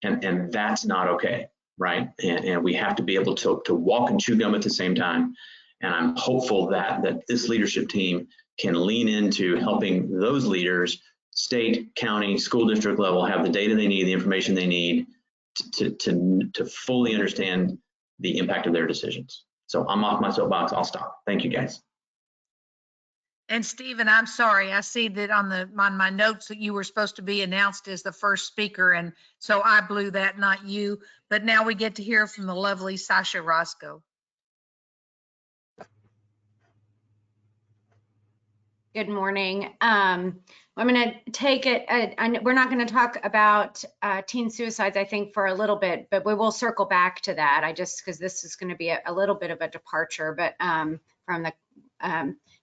And that's not okay, right? And we have to be able to walk and chew gum at the same time. And I'm hopeful that this leadership team can lean into helping those leaders, state, county, school district level, have the data they need, the information they need to fully understand the impact of their decisions. So I'm off my soapbox. I'll stop. Thank you, guys. And Stephen, I'm sorry, I see that on my notes that you were supposed to be announced as the first speaker, and so I blew that, not you. But now we get to hear from the lovely Sasha Roscoe. Good morning. I'm going to take it. We're not going to talk about teen suicides, I think, for a little bit, but we will circle back to that. Because this is going to be a little bit of a departure, but from the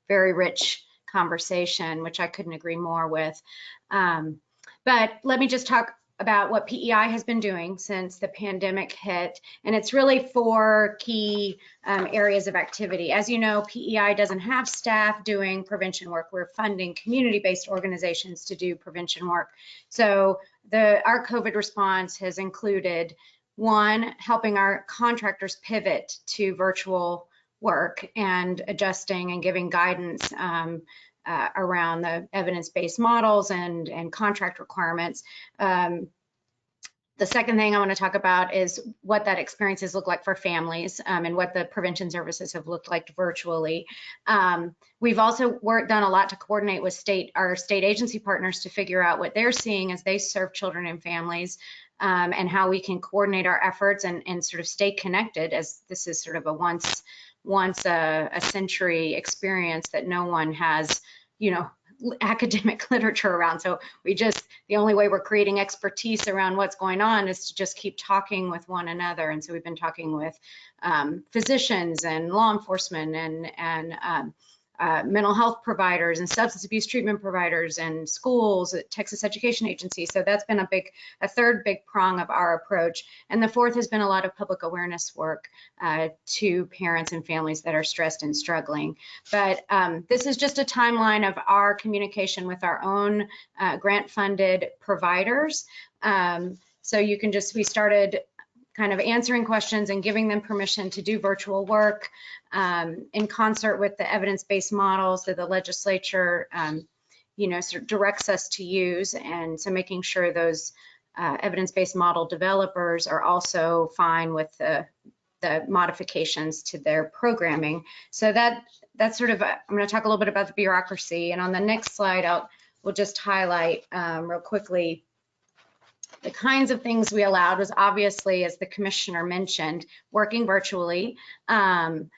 very rich conversation, which I couldn't agree more with. But let me just talk about what PEI has been doing since the pandemic hit. And it's really 4 key areas of activity. As you know, PEI doesn't have staff doing prevention work. We're funding community-based organizations to do prevention work. So our COVID response has included, 1, helping our contractors pivot to virtual work and adjusting and giving guidance around the evidence-based models and contract requirements. The second thing I want to talk about is what that experiences look like for families and what the prevention services have looked like virtually. We've also done a lot to coordinate with our state agency partners to figure out what they're seeing as they serve children and families, and how we can coordinate our efforts and sort of stay connected, as this is sort of a once a century experience that no one has, academic literature around. So the only way we're creating expertise around what's going on is to just keep talking with one another. And so we've been talking with physicians and law enforcement and mental health providers and substance abuse treatment providers and schools at Texas Education Agency. So that's been a third big prong of our approach. And the fourth has been a lot of public awareness work to parents and families that are stressed and struggling. But this is just a timeline of our communication with our own grant-funded providers. So you can we started kind of answering questions and giving them permission to do virtual work in concert with the evidence-based models that the legislature, sort of directs us to use. And so making sure those evidence-based model developers are also fine with the modifications to their programming. So that's sort of, I'm going to talk a little bit about the bureaucracy. And on the next slide, we'll just highlight real quickly the kinds of things we allowed was obviously, as the commissioner mentioned, working virtually. And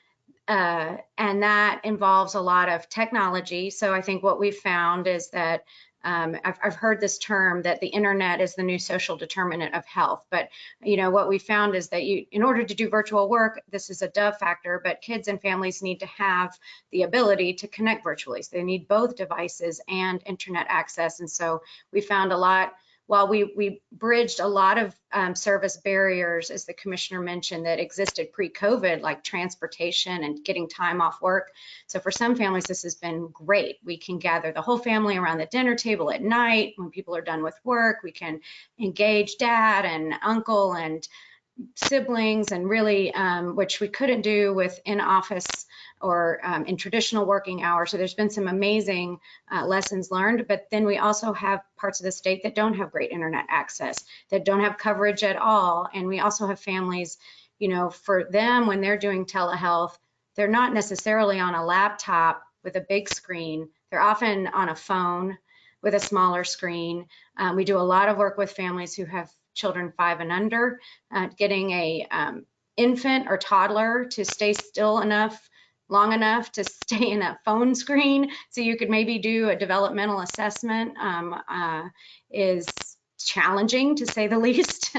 that involves a lot of technology. So I think what we found is that I've heard this term that the internet is the new social determinant of health. But what we found is that in order to do virtual work, this is a dove factor, but kids and families need to have the ability to connect virtually. So they need both devices and internet access. And so we found a lot. While we bridged a lot of service barriers, as the commissioner mentioned, that existed pre-COVID, like transportation and getting time off work. So for some families, this has been great. We can gather the whole family around the dinner table at night when people are done with work. We can engage dad and uncle and siblings, and really, which we couldn't do with in-office or in traditional working hours. So there's been some amazing lessons learned, but then we also have parts of the state that don't have great internet access, that don't have coverage at all. And we also have families, for them, when they're doing telehealth, they're not necessarily on a laptop with a big screen. They're often on a phone with a smaller screen. We do a lot of work with families who have children 5 and under, getting a infant or toddler to stay still long enough to stay in that phone screen. So you could maybe do a developmental assessment is challenging, to say the least.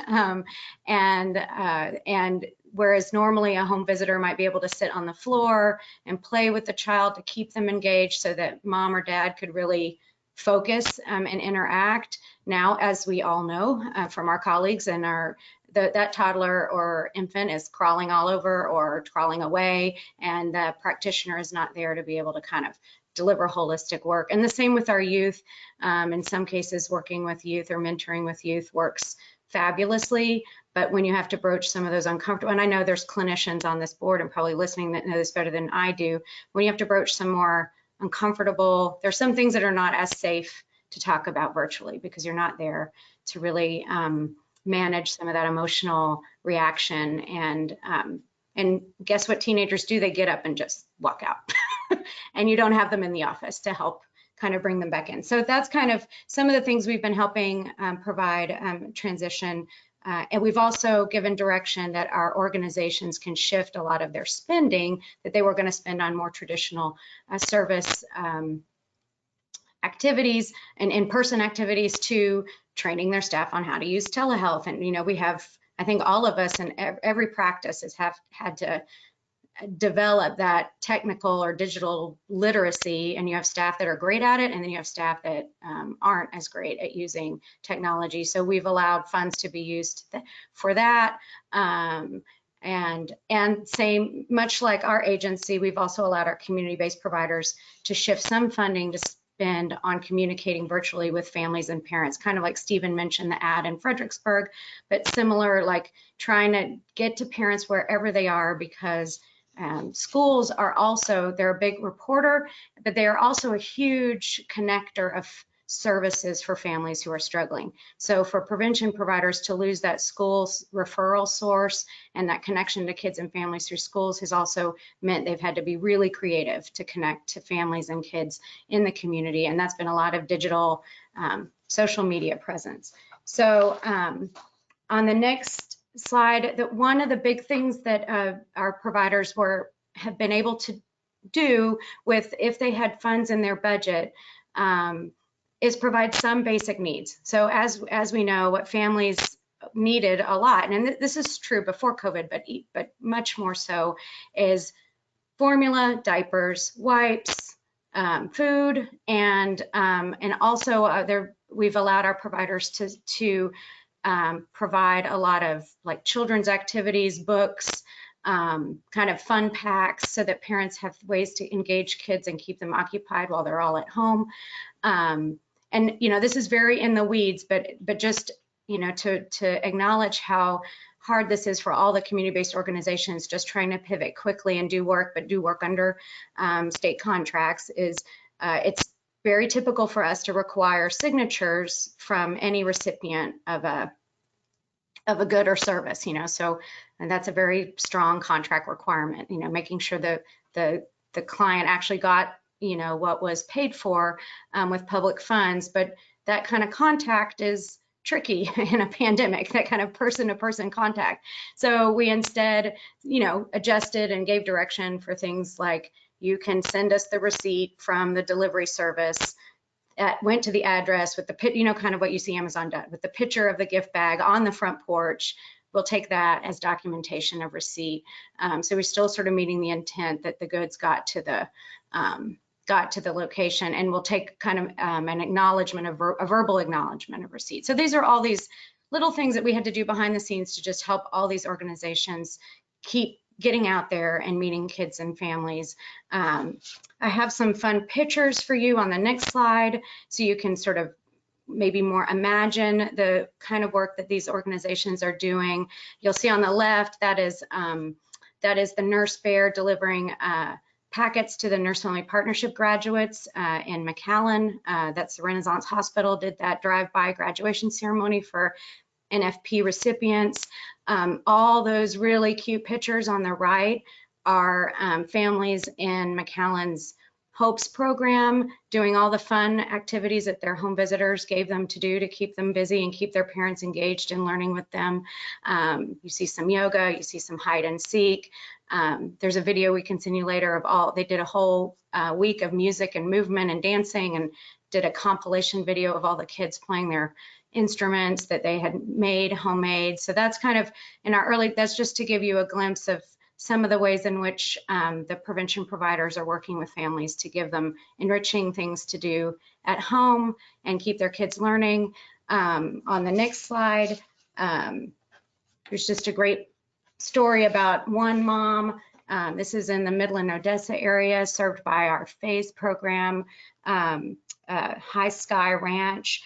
And whereas normally a home visitor might be able to sit on the floor and play with the child to keep them engaged so that mom or dad could really focus and interact. Now, as we all know from our colleagues, and that toddler or infant is crawling all over or crawling away, and the practitioner is not there to be able to kind of deliver holistic work. And the same with our youth. In some cases, working with youth or mentoring with youth works fabulously, but when you have to broach some of those uncomfortable, and I know there's clinicians on this board and probably listening that know this better than I do, when you have to broach some more uncomfortable, there's some things that are not as safe to talk about virtually because you're not there to really manage some of that emotional reaction and And guess what teenagers do? They get up and just walk out. And you don't have them in the office to help kind of bring them back in. So that's kind of some of the things we've been helping provide transition. And we've also given direction that our organizations can shift a lot of their spending that they were going to spend on more traditional service activities and in-person activities to training their staff on how to use telehealth. And, you know, we have, I think all of us in every practice has had to develop that technical or digital literacy, and you have staff that are great at it, and then you have staff that aren't as great at using technology. So we've allowed funds to be used for that. And same, much like our agency, we've also allowed our community-based providers to shift some funding to spend on communicating virtually with families and parents, kind of like Stephen mentioned the ad in Fredericksburg, but similar, like trying to get to parents wherever they are, because schools are also, they're a big reporter, but they are also a huge connector of services for families who are struggling. So for prevention providers to lose that school's referral source and that connection to kids and families through schools has also meant they've had to be really creative to connect to families and kids in the community. And that's been a lot of digital social media presence. So on the next slide, that one of the big things that our providers have been able to do with, if they had funds in their budget, is provide some basic needs. So as we know, what families needed a lot, and this is true before COVID, but much more so, is formula, diapers, wipes, food, and also we've allowed our providers to provide a lot of like children's activities, books, kind of fun packs, so that parents have ways to engage kids and keep them occupied while they're all at home. And you know, this is very in the weeds, but just, you know, to acknowledge how hard this is for all the community-based organizations just trying to pivot quickly and do work, but do work under state contracts, is it's very typical for us to require signatures from any recipient of a good or service, you know. So, and that's a very strong contract requirement, you know, making sure that the client actually got, you know, what was paid for with public funds. But that kind of contact is tricky in a pandemic, that kind of person-to-person contact. So we instead, you know, adjusted and gave direction for things like, you can send us the receipt from the delivery service, went to the address with the, you know, kind of what you see Amazon done, with the picture of the gift bag on the front porch. We'll take that as documentation of receipt. So we're still sort of meeting the intent that the goods got to the location, and we'll take kind of an acknowledgement of a verbal acknowledgement of receipt. So these are all these little things that we had to do behind the scenes to just help all these organizations keep getting out there and meeting kids and families. I have some fun pictures for you on the next slide, so you can sort of maybe more imagine the kind of work that these organizations are doing. You'll see on the left, that is the nurse bear delivering packets to the Nurse Family Partnership graduates in McAllen. That's the Renaissance Hospital, did that drive-by graduation ceremony for NFP recipients. All those really cute pictures on the right are families in McAllen's Hopes program, doing all the fun activities that their home visitors gave them to do to keep them busy and keep their parents engaged in learning with them. You see some yoga, you see some hide and seek. There's a video we can send you later of they did a whole week of music and movement and dancing, and did a compilation video of all the kids playing their instruments that they had made homemade. So that's kind of in our early, that's just to give you a glimpse of some of the ways in which the prevention providers are working with families to give them enriching things to do at home and keep their kids learning. On the next slide, there's just a great story about one mom. This is in the Midland, Odessa area, served by our FAZE program, High Sky Ranch.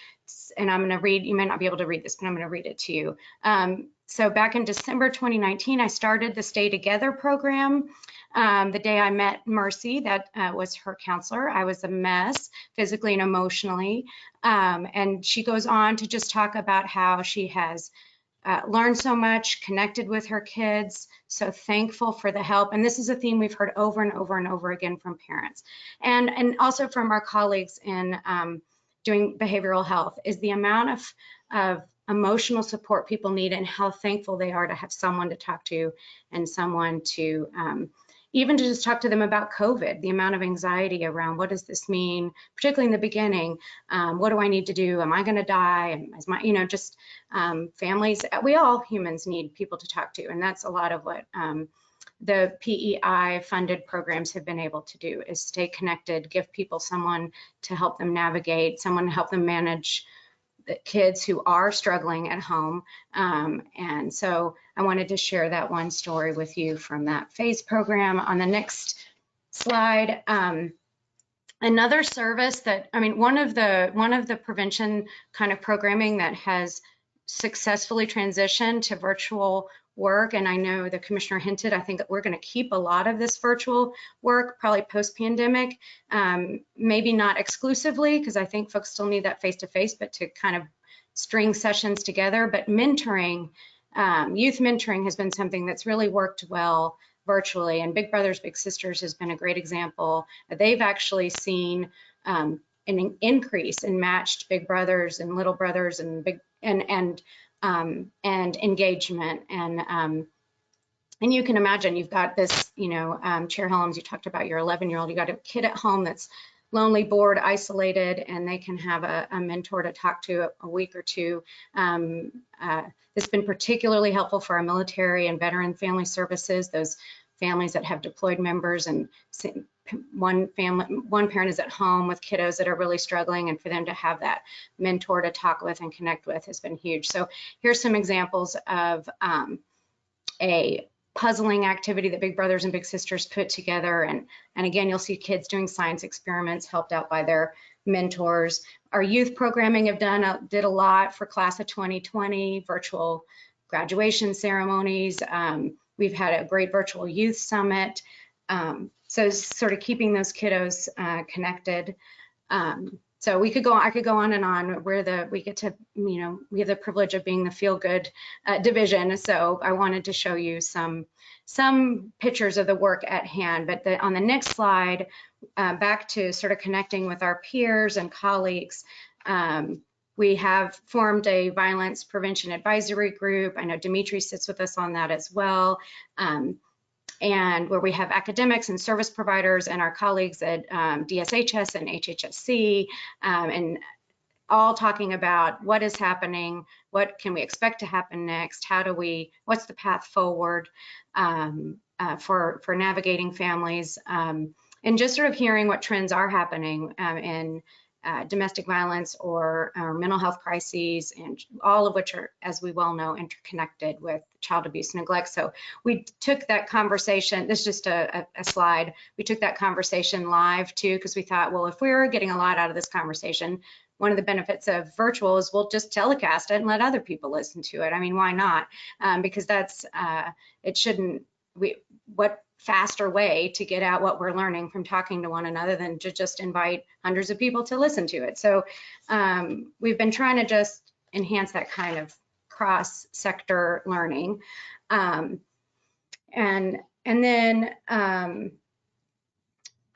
And I'm going to read, you may not be able to read this, but I'm going to read it to you. So back in December 2019, I started the Stay Together program. The day I met Mercy, that was her counselor, I was a mess physically and emotionally. And she goes on to just talk about how she has learned so much, connected with her kids, so thankful for the help. And this is a theme we've heard over and over and over again from parents and also from our colleagues in doing behavioral health, is the amount of emotional support people need and how thankful they are to have someone to talk to and someone to even to just talk to them about COVID, the amount of anxiety around what does this mean, particularly in the beginning. What do I need to do? Am I going to die? Is my, just families, we all humans need people to talk to. And that's a lot of what the PEI funded programs have been able to do, is stay connected, give people someone to help them navigate, someone to help them manage the kids who are struggling at home. And so I wanted to share that one story with you from that phase program. On the next slide, another service that, one of the prevention kind of programming that has successfully transitioned to virtual work, and I know the commissioner hinted, I think that we're going to keep a lot of this virtual work probably post-pandemic, maybe not exclusively, because I think folks still need that face-to-face, but to kind of string sessions together. But mentoring, youth mentoring has been something that's really worked well virtually, and Big Brothers Big Sisters has been a great example. They've actually seen an increase in matched big brothers and little brothers and big and engagement. And you can imagine, you've got this, Chair Helms, you talked about your 11-year-old, you got a kid at home that's lonely, bored, isolated, and they can have a mentor to talk to a week or two. It's been particularly helpful for our military and veteran family services, those families that have deployed members, and one parent is at home with kiddos that are really struggling, and for them to have that mentor to talk with and connect with has been huge. So here's some examples of a puzzling activity that Big Brothers and Big Sisters put together. And again, you'll see kids doing science experiments helped out by their mentors. Our youth programming did a lot for class of 2020, virtual graduation ceremonies. We've had a great virtual youth summit. So sort of keeping those kiddos connected. So I could go on and on. We get to, we have the privilege of being the feel good division. So I wanted to show you some pictures of the work at hand. But on the next slide, back to sort of connecting with our peers and colleagues. We have formed a violence prevention advisory group. I know Dimitri sits with us on that as well. And where we have academics and service providers and our colleagues at DSHS and HHSC, and all talking about what is happening, what can we expect to happen next, what's the path forward for navigating families, and just sort of hearing what trends are happening in domestic violence or mental health crises, and all of which are, as we well know, interconnected with child abuse and neglect. So we took that conversation, this is just a slide, we took that conversation live too, because we thought, well, if we're getting a lot out of this conversation, one of the benefits of virtual is we'll just telecast it and let other people listen to it. I mean, why not? Because that's, what faster way to get out what we're learning from talking to one another than to just invite hundreds of people to listen to it. So we've been trying to just enhance that kind of cross-sector learning. And then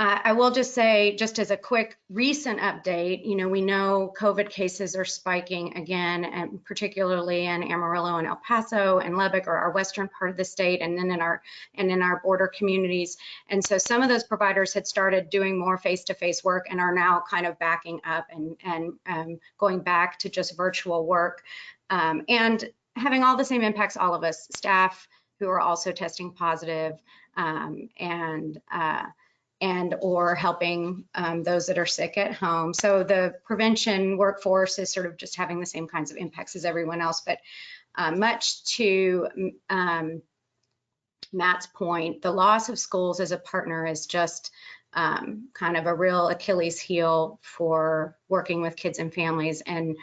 I will just say, just as a quick recent update, we know COVID cases are spiking again, and particularly in Amarillo and El Paso and Lubbock, or our western part of the state, and then in our border communities. And so some of those providers had started doing more face-to-face work and are now kind of backing up and going back to just virtual work, and having all the same impacts, all of us, staff who are also testing positive, and or helping those that are sick at home. So the prevention workforce is sort of just having the same kinds of impacts as everyone else, but much to Matt's point, the loss of schools as a partner is just kind of a real Achilles heel for working with kids and families. And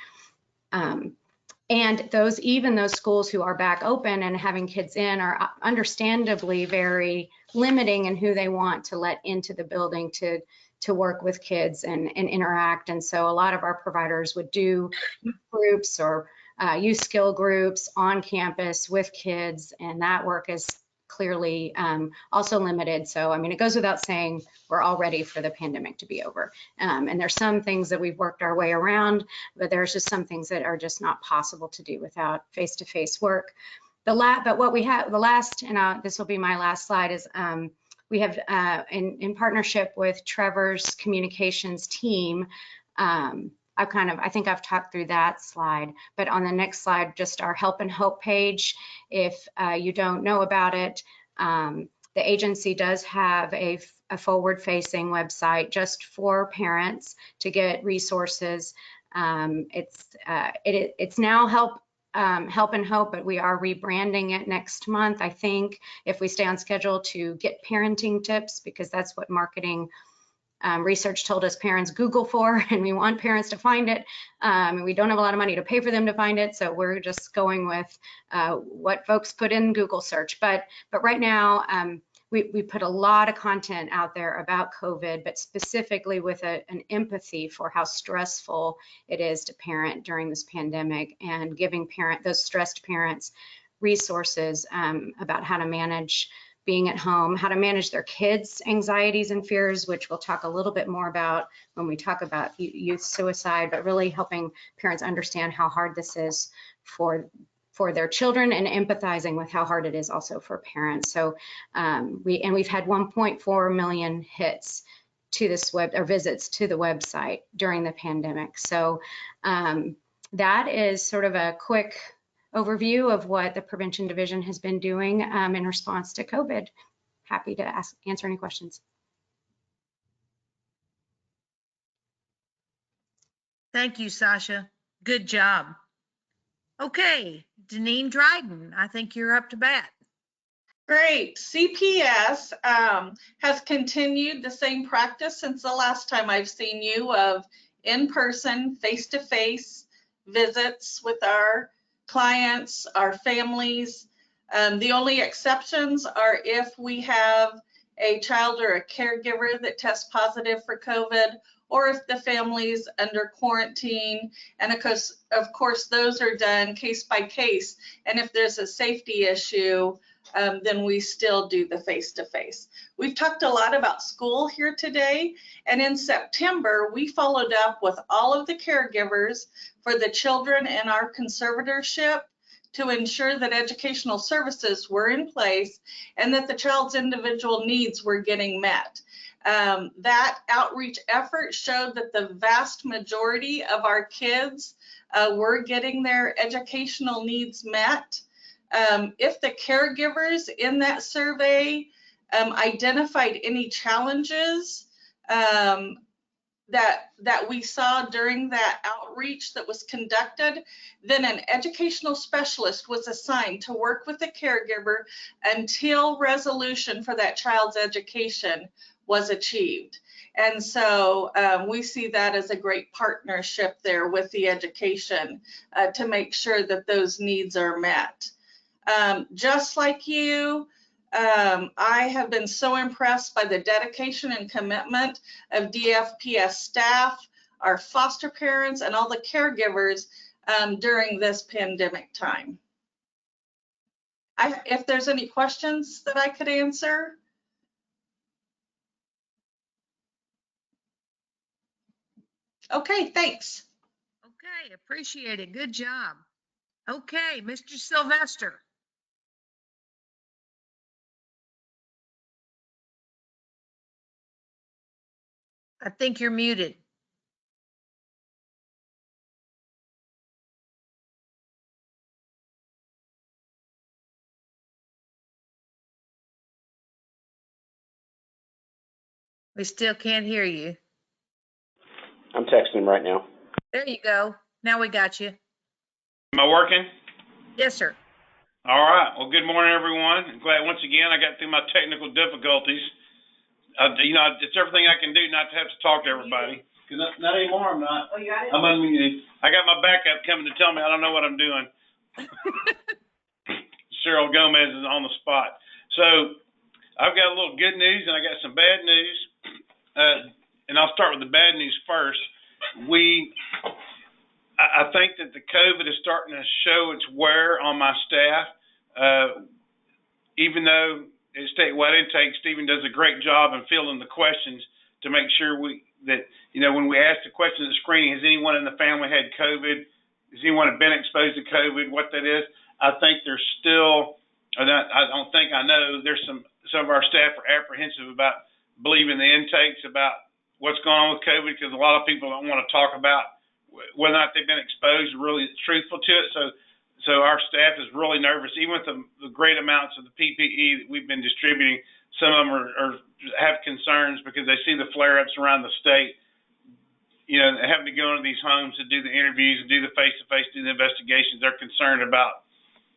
even those schools who are back open and having kids in are understandably very limiting in who they want to let into the building to work with kids and interact. And so a lot of our providers would do groups or youth skill groups on campus with kids, and that work is clearly also limited. So, I mean, it goes without saying, we're all ready for the pandemic to be over. And there's some things that we've worked our way around, but there's just some things that are just not possible to do without face-to-face work. But what we have, the last, and this will be my last slide, is we have, in partnership with Trevor's communications team, I think I've talked through that slide, but on the next slide, just our Help and Hope page. If you don't know about it, the agency does have a forward-facing website just for parents to get resources. It's now Help and Hope, but we are rebranding it next month, I think, if we stay on schedule, to Get Parenting Tips, because that's what marketing research told us parents Google for, and we want parents to find it. And we don't have a lot of money to pay for them to find it, so we're just going with what folks put in Google search. But right now, we put a lot of content out there about COVID, but specifically with an empathy for how stressful it is to parent during this pandemic, and giving those stressed parents resources about how to manage being at home, how to manage their kids' anxieties and fears, which we'll talk a little bit more about when we talk about youth suicide, but really helping parents understand how hard this is for their children, and empathizing with how hard it is also for parents. So we've had 1.4 million hits to this visits to the website during the pandemic. So that is sort of a quick overview of what the Prevention Division has been doing in response to COVID. Happy to answer any questions. Thank you, Sasha. Good job. Okay, Deneen Dryden, I think you're up to bat. Great. CPS has continued the same practice since the last time I've seen you of in-person, face-to-face visits with our clients, our families. The only exceptions are if we have a child or a caregiver that tests positive for COVID, or if the family's under quarantine. And of course, those are done case by case. And if there's a safety issue, then we still do the face-to-face. We've talked a lot about school here today, and in September, we followed up with all of the caregivers for the children in our conservatorship to ensure that educational services were in place and that the child's individual needs were getting met. That outreach effort showed that the vast majority of our kids were getting their educational needs met. If the caregivers in that survey identified any challenges that we saw during that outreach that was conducted, then an educational specialist was assigned to work with the caregiver until resolution for that child's education was achieved. And so we see that as a great partnership there with the education to make sure that those needs are met. Just like you, I have been so impressed by the dedication and commitment of DFPS staff, our foster parents, and all the caregivers during this pandemic time. If there's any questions that I could answer. Okay, thanks. Okay, appreciate it. Good job. Okay, Mr. Sylvester. I think you're muted. We still can't hear you. I'm texting him right now. There you go. Now we got you. Am I working? Yes, sir. All right. Well, good morning, everyone. I'm glad once again I got through my technical difficulties. It's everything I can do not to have to talk to everybody. Because not anymore, I'm not. Oh, you got it? I'm unmuted. I got my backup coming to tell me I don't know what I'm doing. Cheryl Gomez is on the spot. So I've got a little good news and I got some bad news. And I'll start with the bad news first. I think that the COVID is starting to show its wear on my staff. Even though at Statewide Intake, Stephen does a great job in fielding the questions to make sure that when we ask the question at screening, has anyone in the family had COVID? Has anyone been exposed to COVID? What that is? I think there's still, I don't think, I know there's some of our staff are apprehensive about believing the intakes about what's going on with COVID, because a lot of people don't want to talk about whether or not they've been exposed, really truthful to it. So our staff is really nervous, even with the great amounts of the PPE that we've been distributing. Some of them have concerns because they see the flare-ups around the state, having to go into these homes to do the interviews and do the face-to-face, do the investigations. They're concerned about,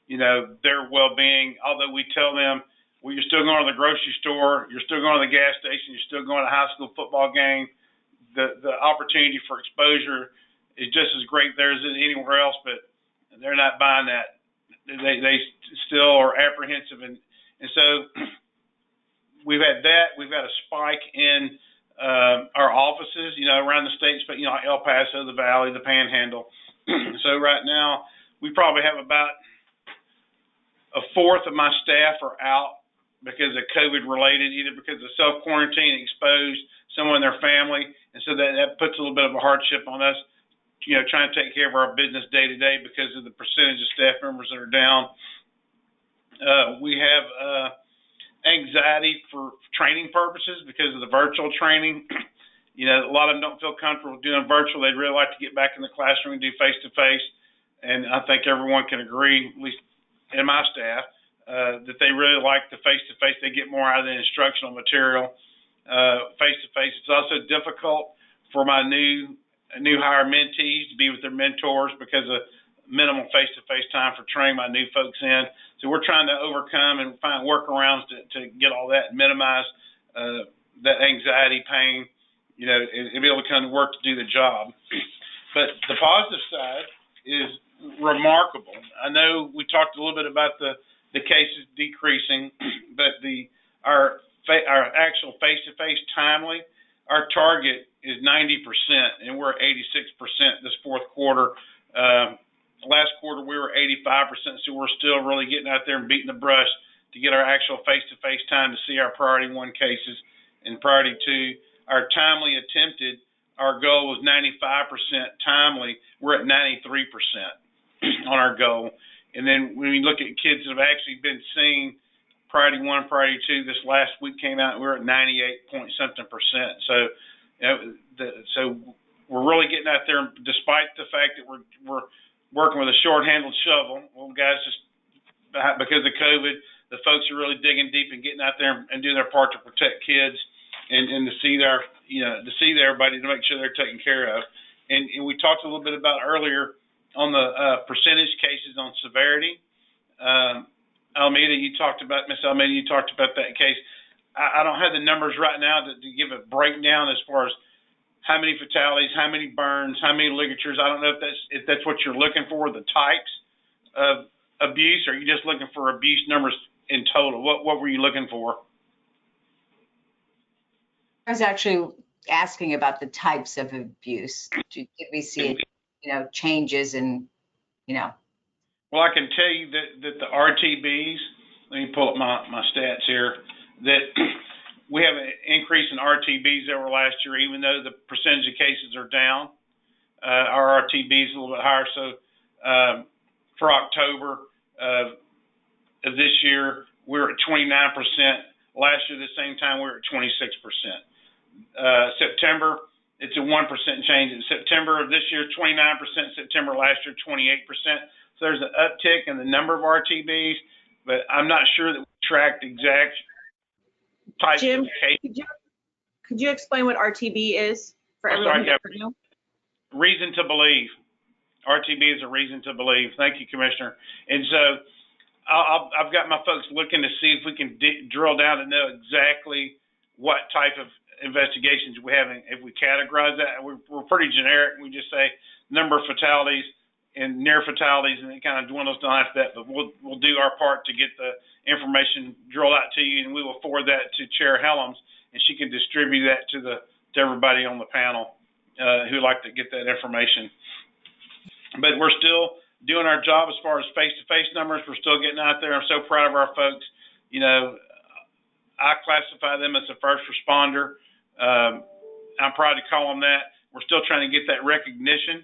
their well-being, although we tell them, well, you're still going to the grocery store, you're still going to the gas station, you're still going to a high school football game. The opportunity for exposure is just as great there as anywhere else, but they're not buying that. They still are apprehensive, and so we've had that. We've had a spike in our offices, around the state, but El Paso, the Valley, the Panhandle. So right now we probably have about a fourth of my staff are out because of COVID related, either because of self-quarantine, exposed, someone in their family. And so that puts a little bit of a hardship on us, trying to take care of our business day to day because of the percentage of staff members that are down. We have anxiety for training purposes because of the virtual training. A lot of them don't feel comfortable doing virtual. They'd really like to get back in the classroom and do face-to-face. And I think everyone can agree, at least in my staff, that they really like the face-to-face. They get more out of the instructional material face-to-face. It's also difficult for my new hire mentees to be with their mentors because of minimal face-to-face time for training my new folks in. So we're trying to overcome and find workarounds to get all that and minimize that anxiety, pain, and be able to come to work to do the job. But the positive side is remarkable. I know we talked a little bit about the cases decreasing, but our actual face-to-face timely, our target is 90%, and we're at 86% this fourth quarter. Last quarter we were 85%, so we're still really getting out there and beating the brush to get our actual face-to-face time to see our priority 1 cases and priority 2. Our timely attempted, our goal was 95% timely. We're at 93% on our goal. And then when we look at kids that have actually been seen, priority 1, priority 2, this last week came out, we're at 98-point-something%. So, so we're really getting out there, despite the fact that we're working with a short-handled shovel. Well, guys, just because of COVID, the folks are really digging deep and getting out there and doing their part to protect kids and to see everybody to make sure they're taken care of. And we talked a little bit about earlier on the percentage cases on severity. Miss Almeida, you talked about that case. I don't have the numbers right now to give a breakdown as far as how many fatalities, how many burns, how many ligatures. I don't know if that's what you're looking for, the types of abuse, or are you just looking for abuse numbers in total? What were you looking for? I was actually asking about the types of abuse. Did we see, changes in, Well, I can tell you that the RTBs, let me pull up my stats here, that we have an increase in RTBs over last year, even though the percentage of cases are down. Our RTB is a little bit higher. So for October of this year, we're at 29%. Last year, the same time, we were at 26%. September, it's a 1% change. In September of this year, 29%. September last year, 28%. So there's an uptick in the number of RTBs, but I'm not sure that we tracked exact types Jim, of cases. could you explain what RTB is for everyone who doesn't know? Reason to believe. RTB is a reason to believe. Thank you, Commissioner. And so I've got my folks looking to see if we can drill down to know exactly what type of investigations we have. And if we categorize that, we're pretty generic. We just say number of fatalities and near fatalities, and it kind of dwindles down after that. But we'll do our part to get the information drilled out to you, and we will forward that to Chair Helms, and she can distribute that to everybody on the panel who'd like to get that information. but we're still doing our job as far as face-to-face numbers. We're still getting out there. I'm so proud of our folks. You know, I classify them as a first responder. I'm proud to call them that. We're still trying to get that recognition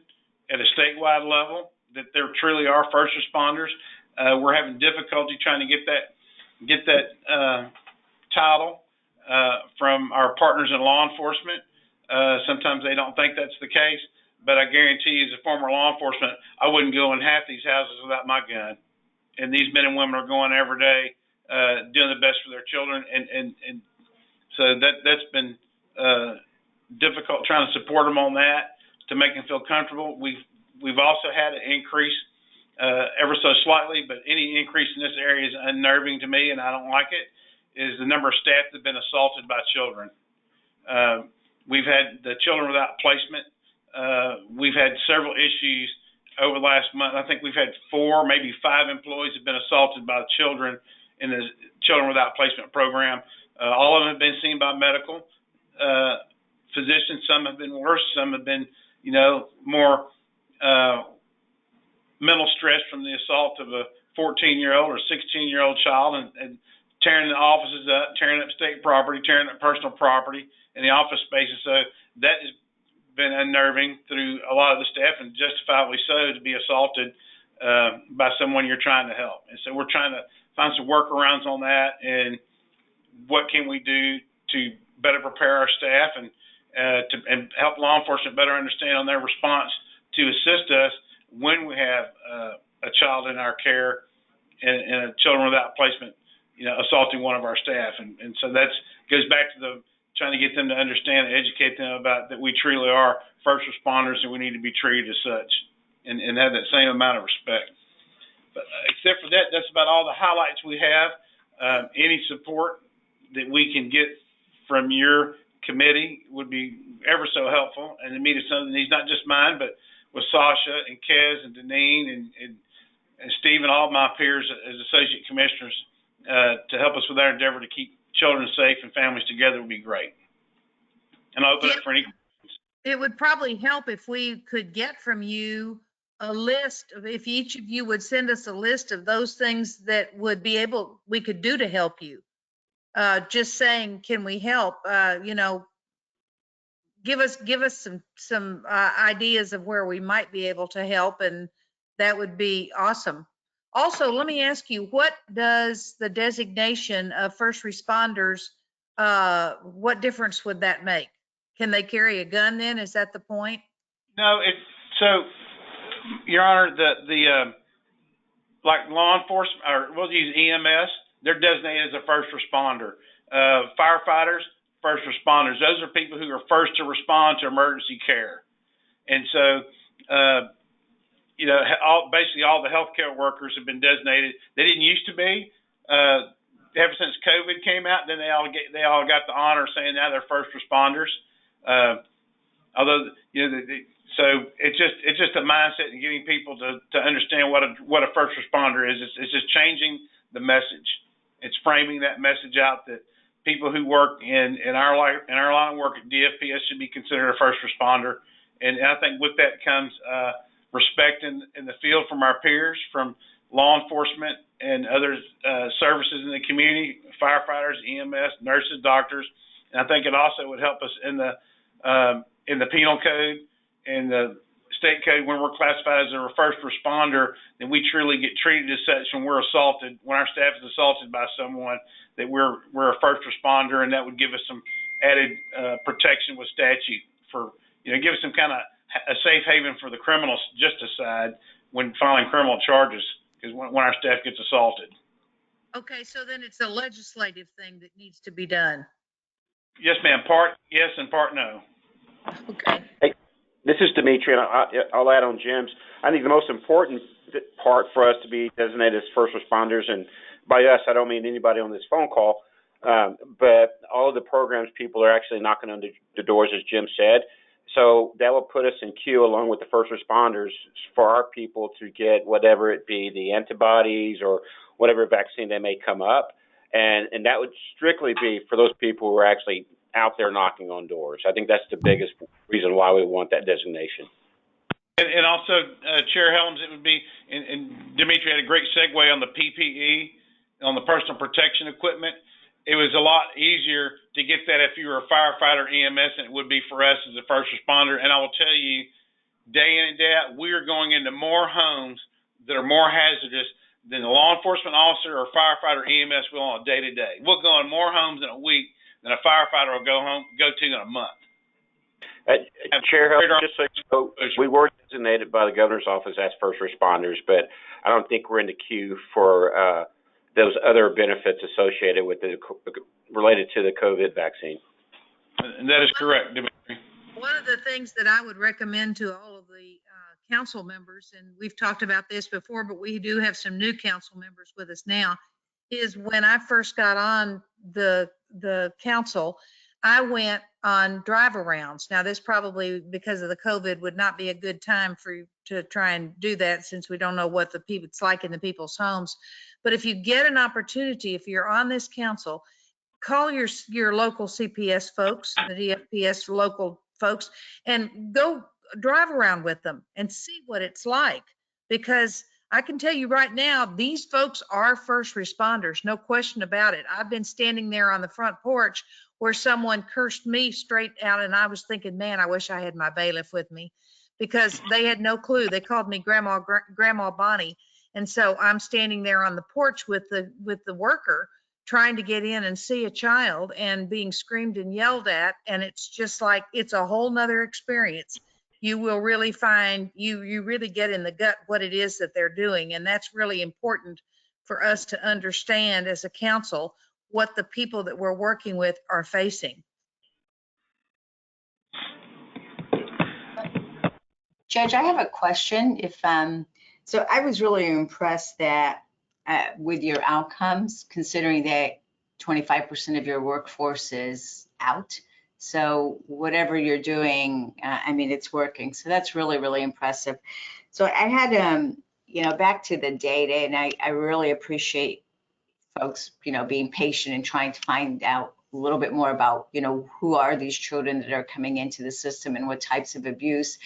at a statewide level that there truly are first responders. We're having difficulty trying to get that title from our partners in law enforcement. Sometimes they don't think that's the case, but I guarantee you, as a former law enforcement, I wouldn't go in half these houses without my gun. And these men and women are going every day, doing the best for their children, and so that's been difficult trying to support them on that to make them feel comfortable. We've also had an increase ever so slightly, but any increase in this area is unnerving to me, and I don't like it, is the number of staff that have been assaulted by children. We've had the children without placement. We've had several issues over the last month. I think we've had 4, maybe 5 employees have been assaulted by children in the Children Without Placement program. All of them have been seen by medical physicians. Some have been worse. Some have been, you know, more mental stress from the assault of a 14-year-old or 16-year-old child, and tearing the offices up, tearing up state property, tearing up personal property in the office spaces. So that has been unnerving through a lot of the staff, and justifiably so, to be assaulted by someone you're trying to help. And so we're trying to find some workarounds on that, and what can we do to better prepare our staff and help law enforcement better understand on their response to assist us when we have a child in our care and a Children Without Placement, you know, assaulting one of our staff. And so that goes back to the trying to get them to understand and educate them about that we truly are first responders and we need to be treated as such and have that same amount of respect. But except for that, that's about all the highlights we have. Any support that we can get from your committee would be ever so helpful, and to meet some of the needs, not just mine, but with Sasha and Kez and Deneen and Steve and all of my peers as associate commissioners to help us with our endeavor to keep children safe and families together would be great. And I'll open up for any questions. It would probably help if we could get from you a list of, if each of you would send us a list of those things that would be able, we could do to help you. Just saying, can we help? You know, give us some ideas of where we might be able to help, and that would be awesome. Also, let me ask you, what does the designation of first responders, what difference would that make? Can they carry a gun then? Is that the point? No, so, Your Honor, the like law enforcement, or we'll use EMS, they're designated as a first responder. Firefighters, first responders. Those are people who are first to respond to emergency care. And so, you know, basically all the healthcare workers have been designated. They didn't used to be. Ever since COVID came out, then they all got the honor saying now they're first responders. Although, you know, so it's just a mindset and getting people to understand what a first responder is. It's just changing the message. It's framing that message out that people who work in our line of work at DFPS should be considered a first responder. And I think with that comes respect in the field from our peers, from law enforcement and other services in the community, firefighters, EMS, nurses, doctors. And I think it also would help us in the penal code and the state code when we're classified as a first responder, then we truly get treated as such when we're assaulted, when our staff is assaulted by someone, that we're a first responder, and that would give us some added protection with statute for, you know, give us some kind of a safe haven for the criminal justice side when filing criminal charges, because when our staff gets assaulted. Okay, so then it's a legislative thing that needs to be done. Yes, ma'am. Part yes and part no. Okay. Hey, this is Dimitri, and I'll add on Jim's. I think the most important part for us to be designated as first responders, and by us, I don't mean anybody on this phone call, but all of the programs people are actually knocking on the doors, as Jim said. So that will put us in queue along with the first responders for our people to get whatever it be, the antibodies or whatever vaccine they may come up. And that would strictly be for those people who are actually out there knocking on doors. I think that's the biggest reason why we want that designation. And also, Chair Helms, it would be, and Dimitri had a great segue on the PPE, on the personal protection equipment. It was a lot easier to get that if you were a firefighter, EMS, than it would be for us as a first responder. And I will tell you, day in and day out, we are going into more homes that are more hazardous than a law enforcement officer or firefighter EMS will on a day-to-day. We'll go in more homes in a week than a firefighter will go to in a month. Chair, just so you know, we were designated by the governor's office as first responders, but I don't think we're in the queue for those other benefits associated with related to the COVID vaccine. And that is correct, Dimitri. One of the things that I would recommend to all of the council members, and we've talked about this before, but we do have some new council members with us now, is when I first got on the council, I went on drive-arounds. Now, this probably, because of the COVID, would not be a good time for you to try and do that, since we don't know what it's like in the people's homes. But if you get an opportunity, if you're on this council, call your local CPS folks, the DFPS local folks, and go drive around with them and see what it's like. Because I can tell you right now, these folks are first responders, no question about it. I've been standing there on the front porch where someone cursed me straight out, and I was thinking, man, I wish I had my bailiff with me, because they had no clue. They called me Grandma Bonnie. And so I'm standing there on the porch with the worker, trying to get in and see a child, and being screamed and yelled at. And it's just like, it's a whole nother experience. You will really find, you really get in the gut what it is that they're doing. And that's really important for us to understand as a council, what the people that we're working with are facing. Judge, I have a question. So I was really impressed that with your outcomes, considering that 25% of your workforce is out. So whatever you're doing, I mean, it's working. So that's really, really impressive. So I had, back to the data, and I really appreciate folks, being patient and trying to find out a little bit more about, who are these children that are coming into the system and what types of abuse.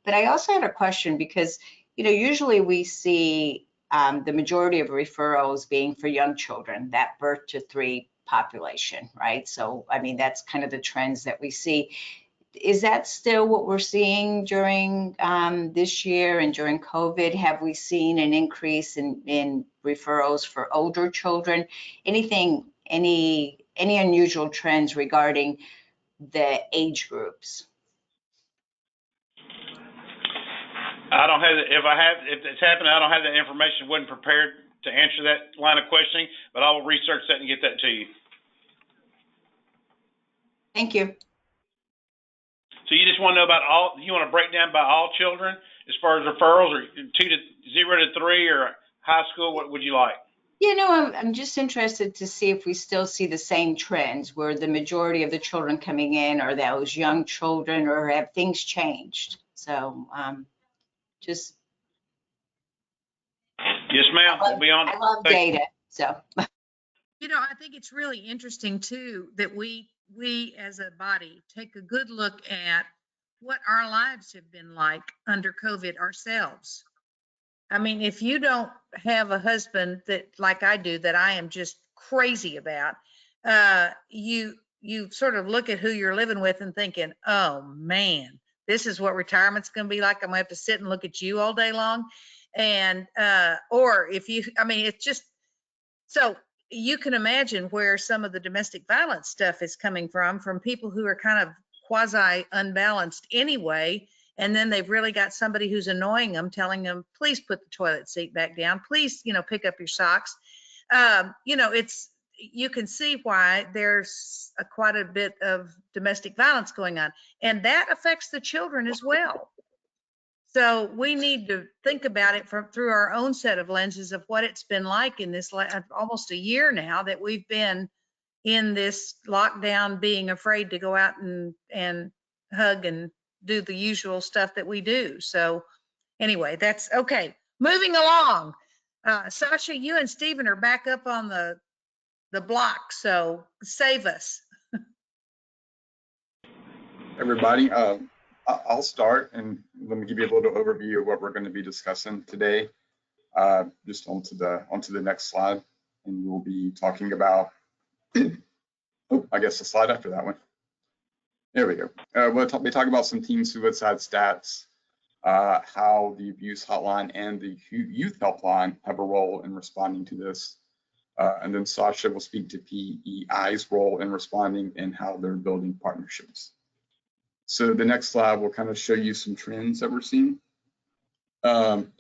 But I also had a question because, usually we see the majority of referrals being for young children, that birth to 3 population, right? So, I mean, that's kind of the trends that we see. Is that still what we're seeing during this year and during COVID? Have we seen an increase in referrals for older children? Any unusual trends regarding the age groups? I don't have, if it's happened, I don't have that information. Wasn't prepared to answer that line of questioning, but I will research that and get that to you. Thank you. So you just want to know about you want to break down by all children as far as referrals, or 0 to 3 or high school? What would you like? I'm just interested to see if we still see the same trends where the majority of the children coming in are those young children, or have things changed? So just. Yes, ma'am. We'll be on. I love data. So. I think it's really interesting too that we as a body take a good look at what our lives have been like under COVID ourselves. I mean, if you don't have a husband that, like I do, that I am just crazy about, you sort of look at who you're living with and thinking, oh man, this is what retirement's going to be like. I'm going to have to sit and look at you all day long. And, or if you, I mean, it's just, so you can imagine where some of the domestic violence stuff is coming from people who are kind of quasi unbalanced anyway. And then they've really got somebody who's annoying them, telling them, please put the toilet seat back down. Please, pick up your socks. You can see why there's quite a bit of domestic violence going on, and that affects the children as well. So we need to think about it through our own set of lenses of what it's been like in this almost a year now that we've been in this lockdown, being afraid to go out and hug and do the usual stuff that we do. So anyway, that's okay. Moving along. Sasha, you and Stephen are back up on the block, so save us. Everybody, I'll start, and let me give you a little overview of what we're going to be discussing today. Just onto the next slide, and we'll be talking about, oh, I guess the slide after that one. There we go. We'll be talking about some teen suicide stats, how the abuse hotline and the youth helpline have a role in responding to this. And then Sasha will speak to PEI's role in responding and how they're building partnerships. So the next slide will kind of show you some trends that we're seeing. In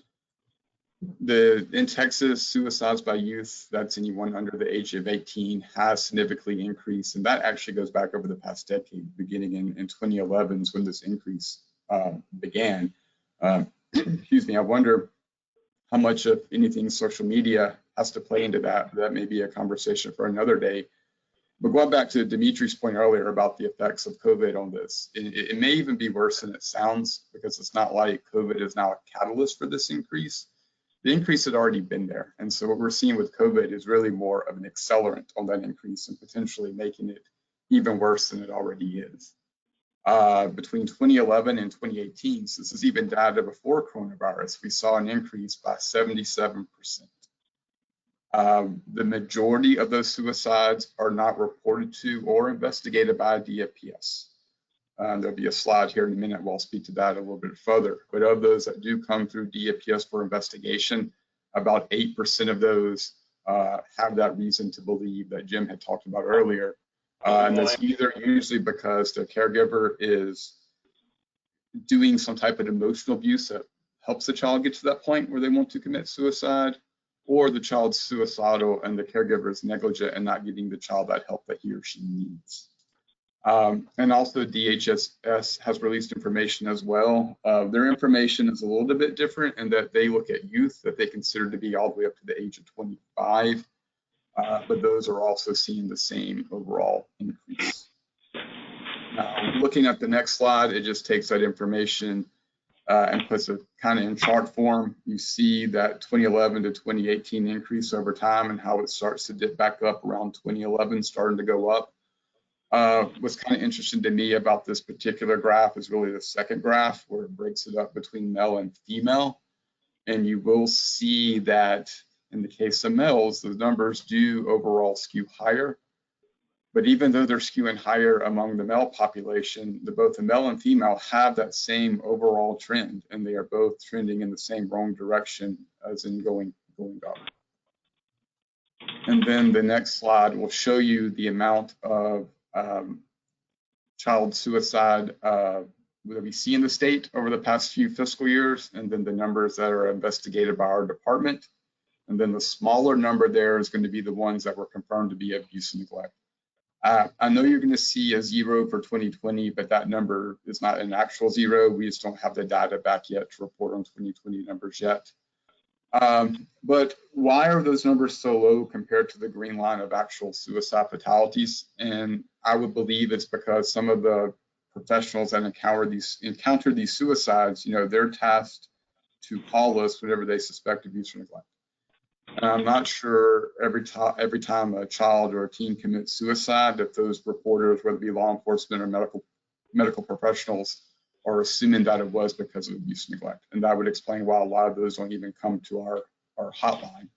Texas, suicides by youth, that's anyone under the age of 18, has significantly increased. And that actually goes back over the past decade, beginning in 2011 is when this increase began. Excuse me, I wonder how much of anything social media has to play into that. That may be a conversation for another day. But going back to Dimitri's point earlier about the effects of COVID on this, it may even be worse than it sounds, because it's not like COVID is now a catalyst for this increase. The increase had already been there. And so what we're seeing with COVID is really more of an accelerant on that increase and potentially making it even worse than it already is. Between 2011 and 2018, so this is even data before coronavirus, we saw an increase by 77%. The majority of those suicides are not reported to or investigated by DFPS. There'll be a slide here in a minute where I'll speak to that a little bit further. But of those that do come through DFPS for investigation, about 8% of those have that reason to believe that Jim had talked about earlier. And that's either usually because the caregiver is doing some type of emotional abuse that helps the child get to that point where they want to commit suicide, or the child's suicidal and the caregiver is negligent and not giving the child that help that he or she needs. And also DHS has released information as well. Their information is a little bit different in that they look at youth that they consider to be all the way up to the age of 25, but those are also seeing the same overall increase. Now, looking at the next slide, it just takes that information and puts it kind of in chart form. You see that 2011 to 2018 increase over time and how it starts to dip back up around 2011, starting to go up. What's kind of interesting to me about this particular graph is really the second graph, where it breaks it up between male and female. And you will see that in the case of males, the numbers do overall skew higher. But even though they're skewing higher among the male population, both the male and female have that same overall trend, and they are both trending in the same wrong direction, as in going up. And then the next slide will show you the amount of child suicide that we see in the state over the past few fiscal years, and then the numbers that are investigated by our department. And then the smaller number there is going to be the ones that were confirmed to be abuse and neglect. I know you're going to see a 0 for 2020, but that number is not an actual 0. We just don't have the data back yet to report on 2020 numbers yet. But why are those numbers so low compared to the green line of actual suicide fatalities? And I would believe it's because some of the professionals that encounter these suicides, they're tasked to call us whenever they suspect abuse or neglect. And I'm not sure every time a child or a teen commits suicide that those reporters, whether it be law enforcement or medical professionals, are assuming that it was because of abuse and neglect. And that would explain why a lot of those don't even come to our hotline.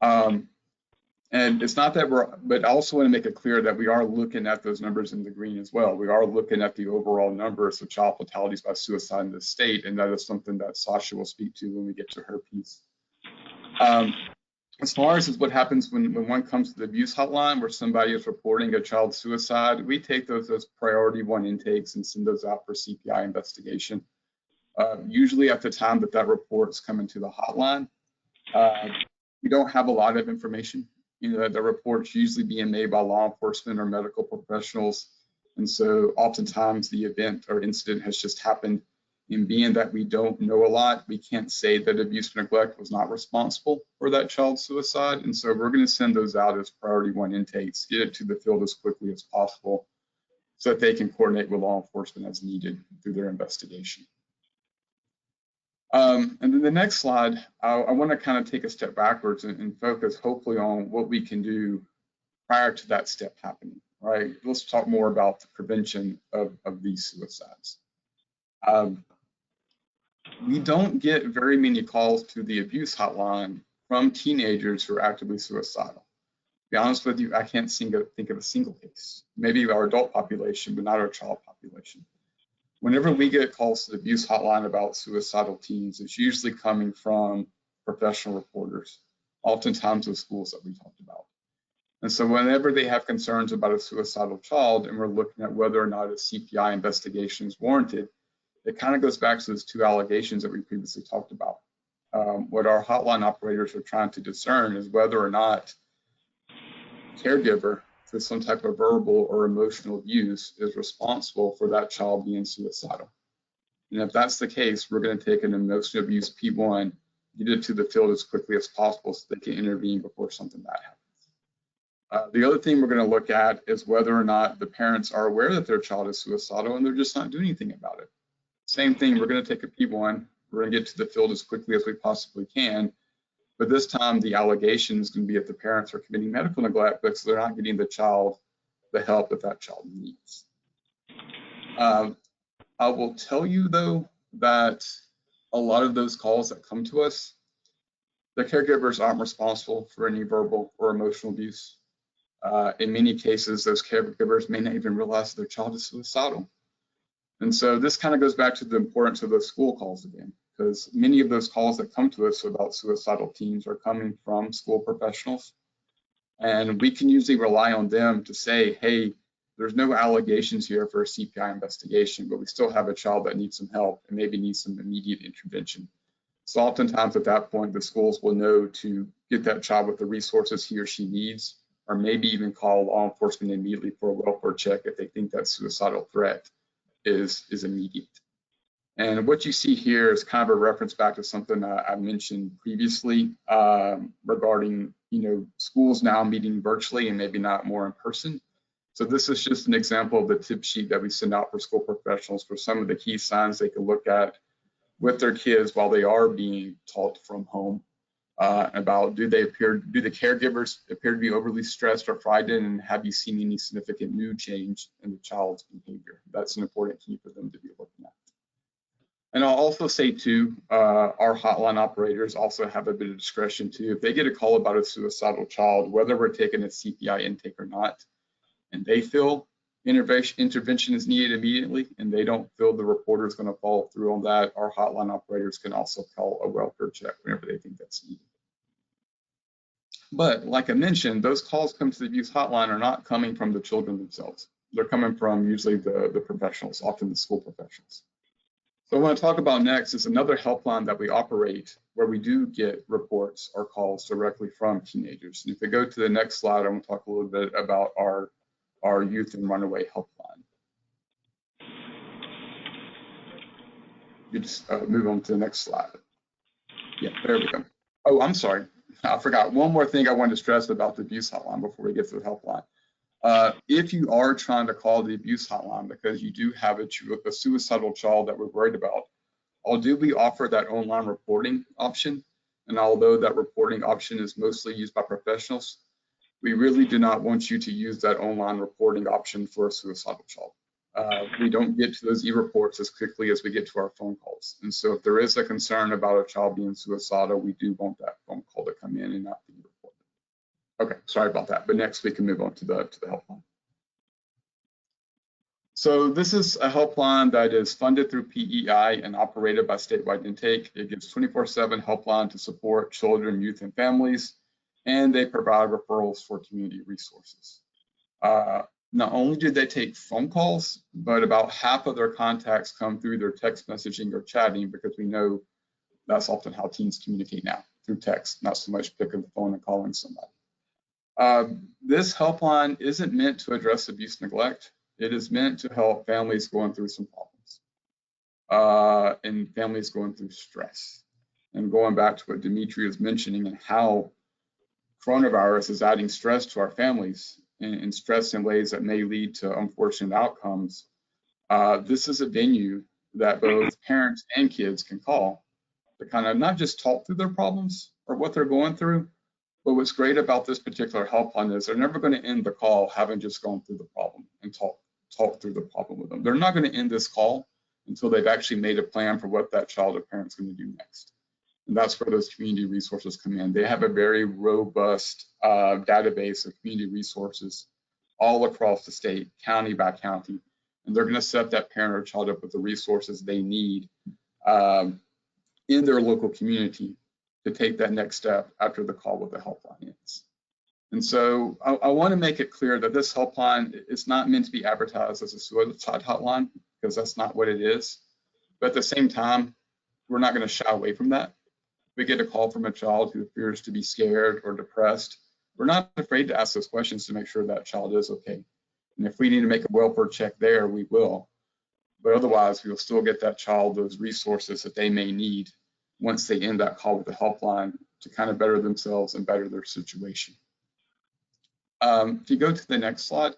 And it's not that but I also want to make it clear that we are looking at those numbers in the green as well. We are looking at the overall numbers of child fatalities by suicide in the state, and that is something that Sasha will speak to when we get to her piece. As far as what happens when one comes to the abuse hotline where somebody is reporting a child suicide, we take those as priority 1 intakes and send those out for CPI investigation. Usually at the time that report's coming to the hotline, we don't have a lot of information. The report's usually being made by law enforcement or medical professionals. And so oftentimes the event or incident has just happened. And being that we don't know a lot, we can't say that abuse or neglect was not responsible for that child's suicide. And so we're going to send those out as priority 1 intakes, get it to the field as quickly as possible so that they can coordinate with law enforcement as needed through their investigation. And then the next slide, I want to kind of take a step backwards and focus hopefully on what we can do prior to that step happening, right? Let's talk more about the prevention of these suicides. We don't get very many calls to the abuse hotline from teenagers who are actively suicidal. To be honest with you, I can't think of a single case. Maybe our adult population, but not our child population. Whenever we get calls to the abuse hotline about suicidal teens, it's usually coming from professional reporters, oftentimes with schools that we talked about. And so whenever they have concerns about a suicidal child and we're looking at whether or not a CPI investigation is warranted, it kind of goes back to those two allegations that we previously talked about. What our hotline operators are trying to discern is whether or not caregiver for some type of verbal or emotional abuse is responsible for that child being suicidal. And if that's the case, we're going to take an emotional abuse P1, get it to the field as quickly as possible so they can intervene before something bad happens. The other thing we're going to look at is whether or not the parents are aware that their child is suicidal and they're just not doing anything about it. Same thing, we're going to take a P1, we're going to get to the field as quickly as we possibly can, but this time the allegation is going to be that the parents are committing medical neglect because they're not getting the child the help that that child needs. I will tell you though that a lot of those calls that come to us, the caregivers aren't responsible for any verbal or emotional abuse. In many cases, those caregivers may not even realize their child is suicidal. And so this kind of goes back to the importance of those school calls again, because many of those calls that come to us about suicidal teens are coming from school professionals. And we can usually rely on them to say, hey, there's no allegations here for a CPI investigation, but we still have a child that needs some help and maybe needs some immediate intervention. So oftentimes at that point, the schools will know to get that child with the resources he or she needs, or maybe even call law enforcement immediately for a welfare check if they think that suicidal threat is immediate. And what you see here is kind of a reference back to something I mentioned previously regarding, schools now meeting virtually and maybe not more in person. So this is just an example of the tip sheet that we send out for school professionals for some of the key signs they can look at with their kids while they are being taught from home about do the caregivers appear to be overly stressed or frightened, and have you seen any significant mood change in the child's behavior? That's an important key for them to be looking at. And I'll also say too, our hotline operators also have a bit of discretion too. If they get a call about a suicidal child, whether we're taking a CPI intake or not, and they feel intervention is needed immediately, and they don't feel the reporter is going to follow through on that, our hotline operators can also call a welfare check whenever they think that's needed. But like I mentioned, those calls come to the abuse hotline are not coming from the children themselves. They're coming from usually the professionals, often the school professionals. So what I want to talk about next is another helpline that we operate where we do get reports or calls directly from teenagers. And if we go to the next slide, I'm going to talk a little bit about our youth and runaway helpline. You just move on to the next slide. Yeah, there we go. Oh, I'm sorry. I forgot one more thing I wanted to stress about the abuse hotline before we get to the helpline. If you are trying to call the abuse hotline because you do have a suicidal child that we're worried about, although we offer that online reporting option, and although that reporting option is mostly used by professionals, we really do not want you to use that online reporting option for a suicidal child. We don't get to those e-reports as quickly as we get to our phone calls. And so if there is a concern about a child being suicidal, we do want that phone call to come in and not be reported. Okay, sorry about that, but next we can move on to the helpline. So this is a helpline that is funded through PEI and operated by Statewide Intake. It gives 24/7 helpline to support children, youth, and families, and they provide referrals for community resources. Not only do they take phone calls, but about half of their contacts come through their text messaging or chatting, because we know that's often how teens communicate now, through text, not so much picking the phone and calling somebody. This helpline isn't meant to address abuse neglect. It is meant to help families going through some problems and families going through stress. And going back to what Dimitri was mentioning and how coronavirus is adding stress to our families and stress in ways that may lead to unfortunate outcomes, this is a venue that both parents and kids can call to kind of not just talk through their problems or what they're going through, but what's great about this particular helpline is they're never going to end the call having just gone through the problem and talk through the problem with them. They're not going to end this call until they've actually made a plan for what that child or parent's going to do next. And that's where those community resources come in. They have a very robust database of community resources all across the state, county by county, and they're going to set that parent or child up with the resources they need in their local community to take that next step after the call with the helpline ends. And so I want to make it clear that this helpline is not meant to be advertised as a suicide hotline, because that's not what it is. But at the same time, we're not going to shy away from that. We get a call from a child who appears to be scared or depressed. We're not afraid to ask those questions to make sure that child is okay. And if we need to make a welfare check there, we will. But otherwise, we'll still get that child those resources that they may need once they end that call with the helpline to kind of better themselves and better their situation. If you go to the next slide,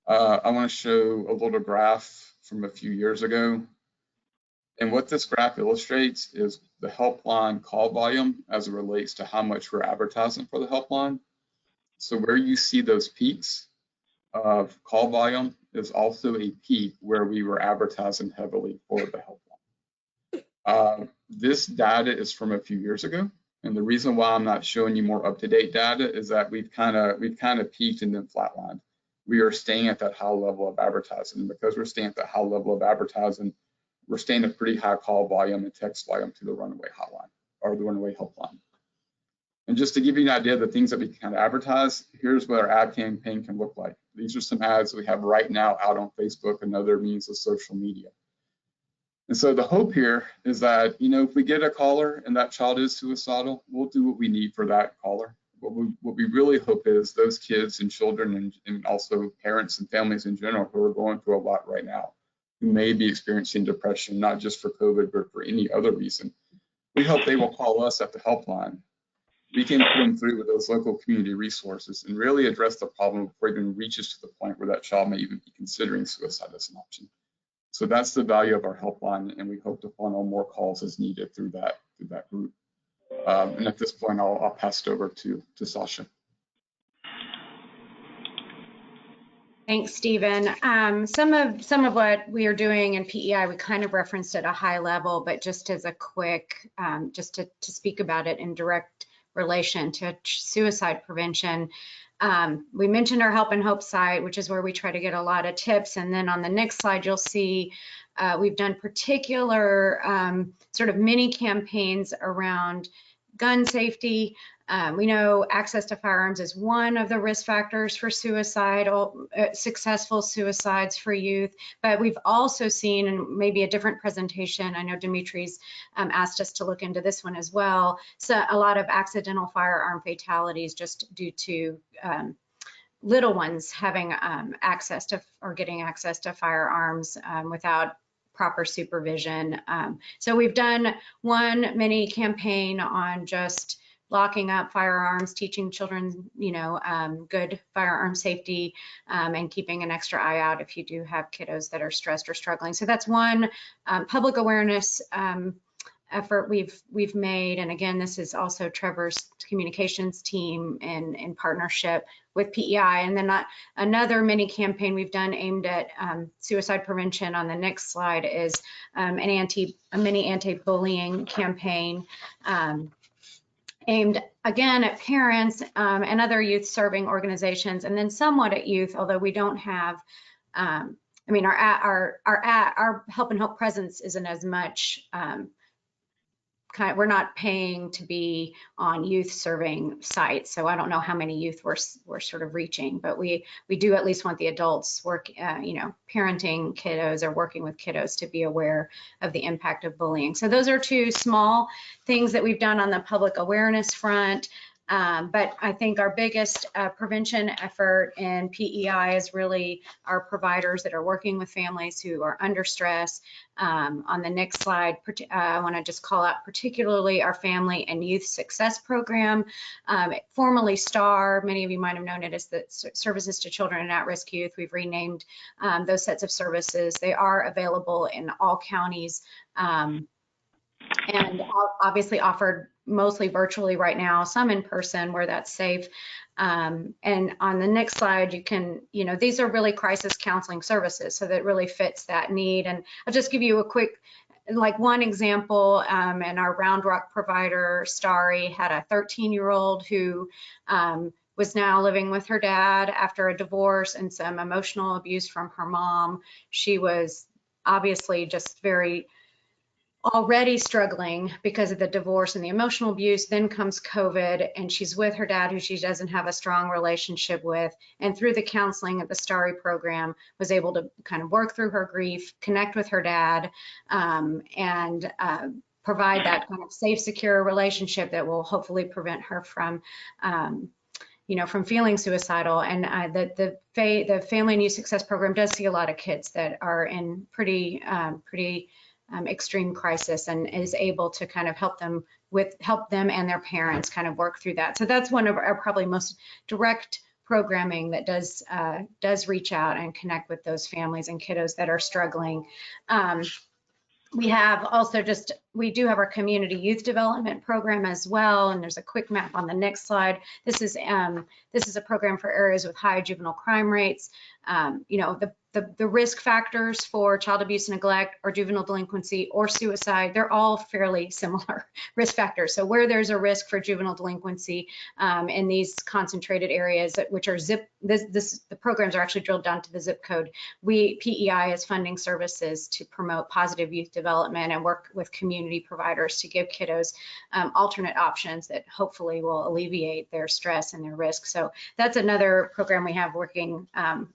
I want to show a little graph from a few years ago. And what this graph illustrates is the helpline call volume as it relates to how much we're advertising for the helpline. So where you see those peaks of call volume is also a peak where we were advertising heavily for the helpline. This data is from a few years ago. And the reason why I'm not showing you more up-to-date data is that we've kind of peaked and then flatlined. We are staying at that high level of advertising. And because we're staying at that high level of advertising, we're staying at pretty high call volume and text volume to the Runaway hotline or the Runaway helpline. And just to give you an idea of the things that we can kind of advertise, here's what our ad campaign can look like. These are some ads that we have right now out on Facebook and other means of social media. And so the hope here is that, if we get a caller and that child is suicidal, we'll do what we need for that caller. What we really hope is those kids and children and also parents and families in general who are going through a lot right now, who may be experiencing depression, not just for COVID, but for any other reason. We hope they will call us at the helpline. We can put them through with those local community resources and really address the problem before it even reaches to the point where that child may even be considering suicide as an option. So that's the value of our helpline, and we hope to funnel more calls as needed through that group. And at this point, I'll pass it over to Sasha. Thanks, Stephen. Some of what we are doing in PEI, we kind of referenced at a high level, but just as a quick, just to speak about it in direct relation to suicide prevention. We mentioned our Help and Hope site, which is where we try to get a lot of tips. And then on the next slide, you'll see we've done particular sort of mini campaigns around gun safety. We know access to firearms is one of the risk factors for successful suicides for youth, but we've also seen, and maybe a different presentation, I know Dimitri's asked us to look into this one as well, so a lot of accidental firearm fatalities just due to little ones having access to or getting access to firearms without proper supervision. So we've done one mini campaign on just locking up firearms, teaching children, good firearm safety, and keeping an extra eye out if you do have kiddos that are stressed or struggling. So that's one public awareness effort we've made. And again, this is also Trevor's communications team in partnership with PEI. And then another mini campaign we've done aimed at suicide prevention on the next slide is a mini anti-bullying campaign aimed again at parents and other youth serving organizations, and then somewhat at youth, although we don't have, our Help and Hope presence isn't as much, we're not paying to be on youth serving sites. So I don't know how many youth we're sort of reaching, but we do at least want the adults parenting kiddos or working with kiddos to be aware of the impact of bullying. So those are two small things that we've done on the public awareness front. But I think our biggest prevention effort in PEI is really our providers that are working with families who are under stress. On the next slide, I want to just call out particularly our Family and Youth Success Program, formerly STAR. Many of you might have known it as the Services to Children and At-Risk Youth. We've renamed those sets of services. They are available in all counties and obviously offered mostly virtually right now, some in person where that's safe. And on the next slide, you can, these are really crisis counseling services, so that really fits that need. And I'll just give you a quick, like one example, and our Round Rock provider, Starry, had a 13-year-old who was now living with her dad after a divorce and some emotional abuse from her mom. She was obviously just already struggling because of the divorce and the emotional abuse. Then comes COVID, and she's with her dad, who she doesn't have a strong relationship with. And through the counseling at the Starry program, was able to kind of work through her grief, connect with her dad, and provide that kind of safe, secure relationship that will hopefully prevent her from from feeling suicidal. And the Family and Youth Success Program does see a lot of kids that are in pretty extreme crisis, and is able to kind of help them and their parents kind of work through that. So that's one of our probably most direct programming that does reach out and connect with those families and kiddos that are struggling. We have also we do have our community youth development program as well, and there's a quick map on the next slide. This is a program for areas with high juvenile crime rates. The risk factors for child abuse, neglect, or juvenile delinquency or suicide, they're all fairly similar risk factors. So where there's a risk for juvenile delinquency in these concentrated areas, which are the programs are actually drilled down to the zip code. PEI is funding services to promote positive youth development and work with community providers to give kiddos alternate options that hopefully will alleviate their stress and their risk. So that's another program we have working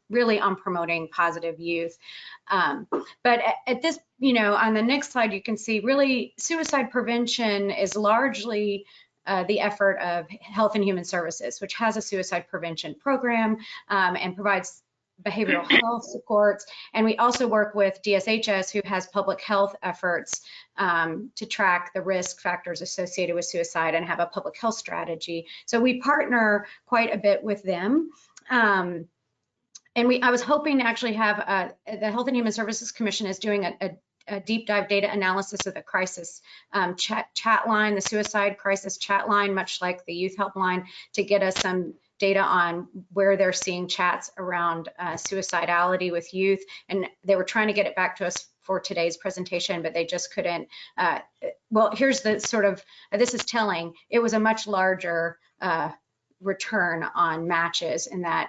really on promoting positive youth. But at this, on the next slide, you can see really suicide prevention is largely the effort of Health and Human Services, which has a suicide prevention program and provides behavioral health supports. And we also work with DSHS, who has public health efforts to track the risk factors associated with suicide and have a public health strategy. So we partner quite a bit with them. And I was hoping to actually have the Health and Human Services Commission is doing a deep dive data analysis of the crisis chat line, the suicide crisis chat line, much like the youth helpline, to get us some data on where they're seeing chats around suicidality with youth. And they were trying to get it back to us for today's presentation, but they just couldn't. Well, here's the this is telling. It was a much larger return on matches in that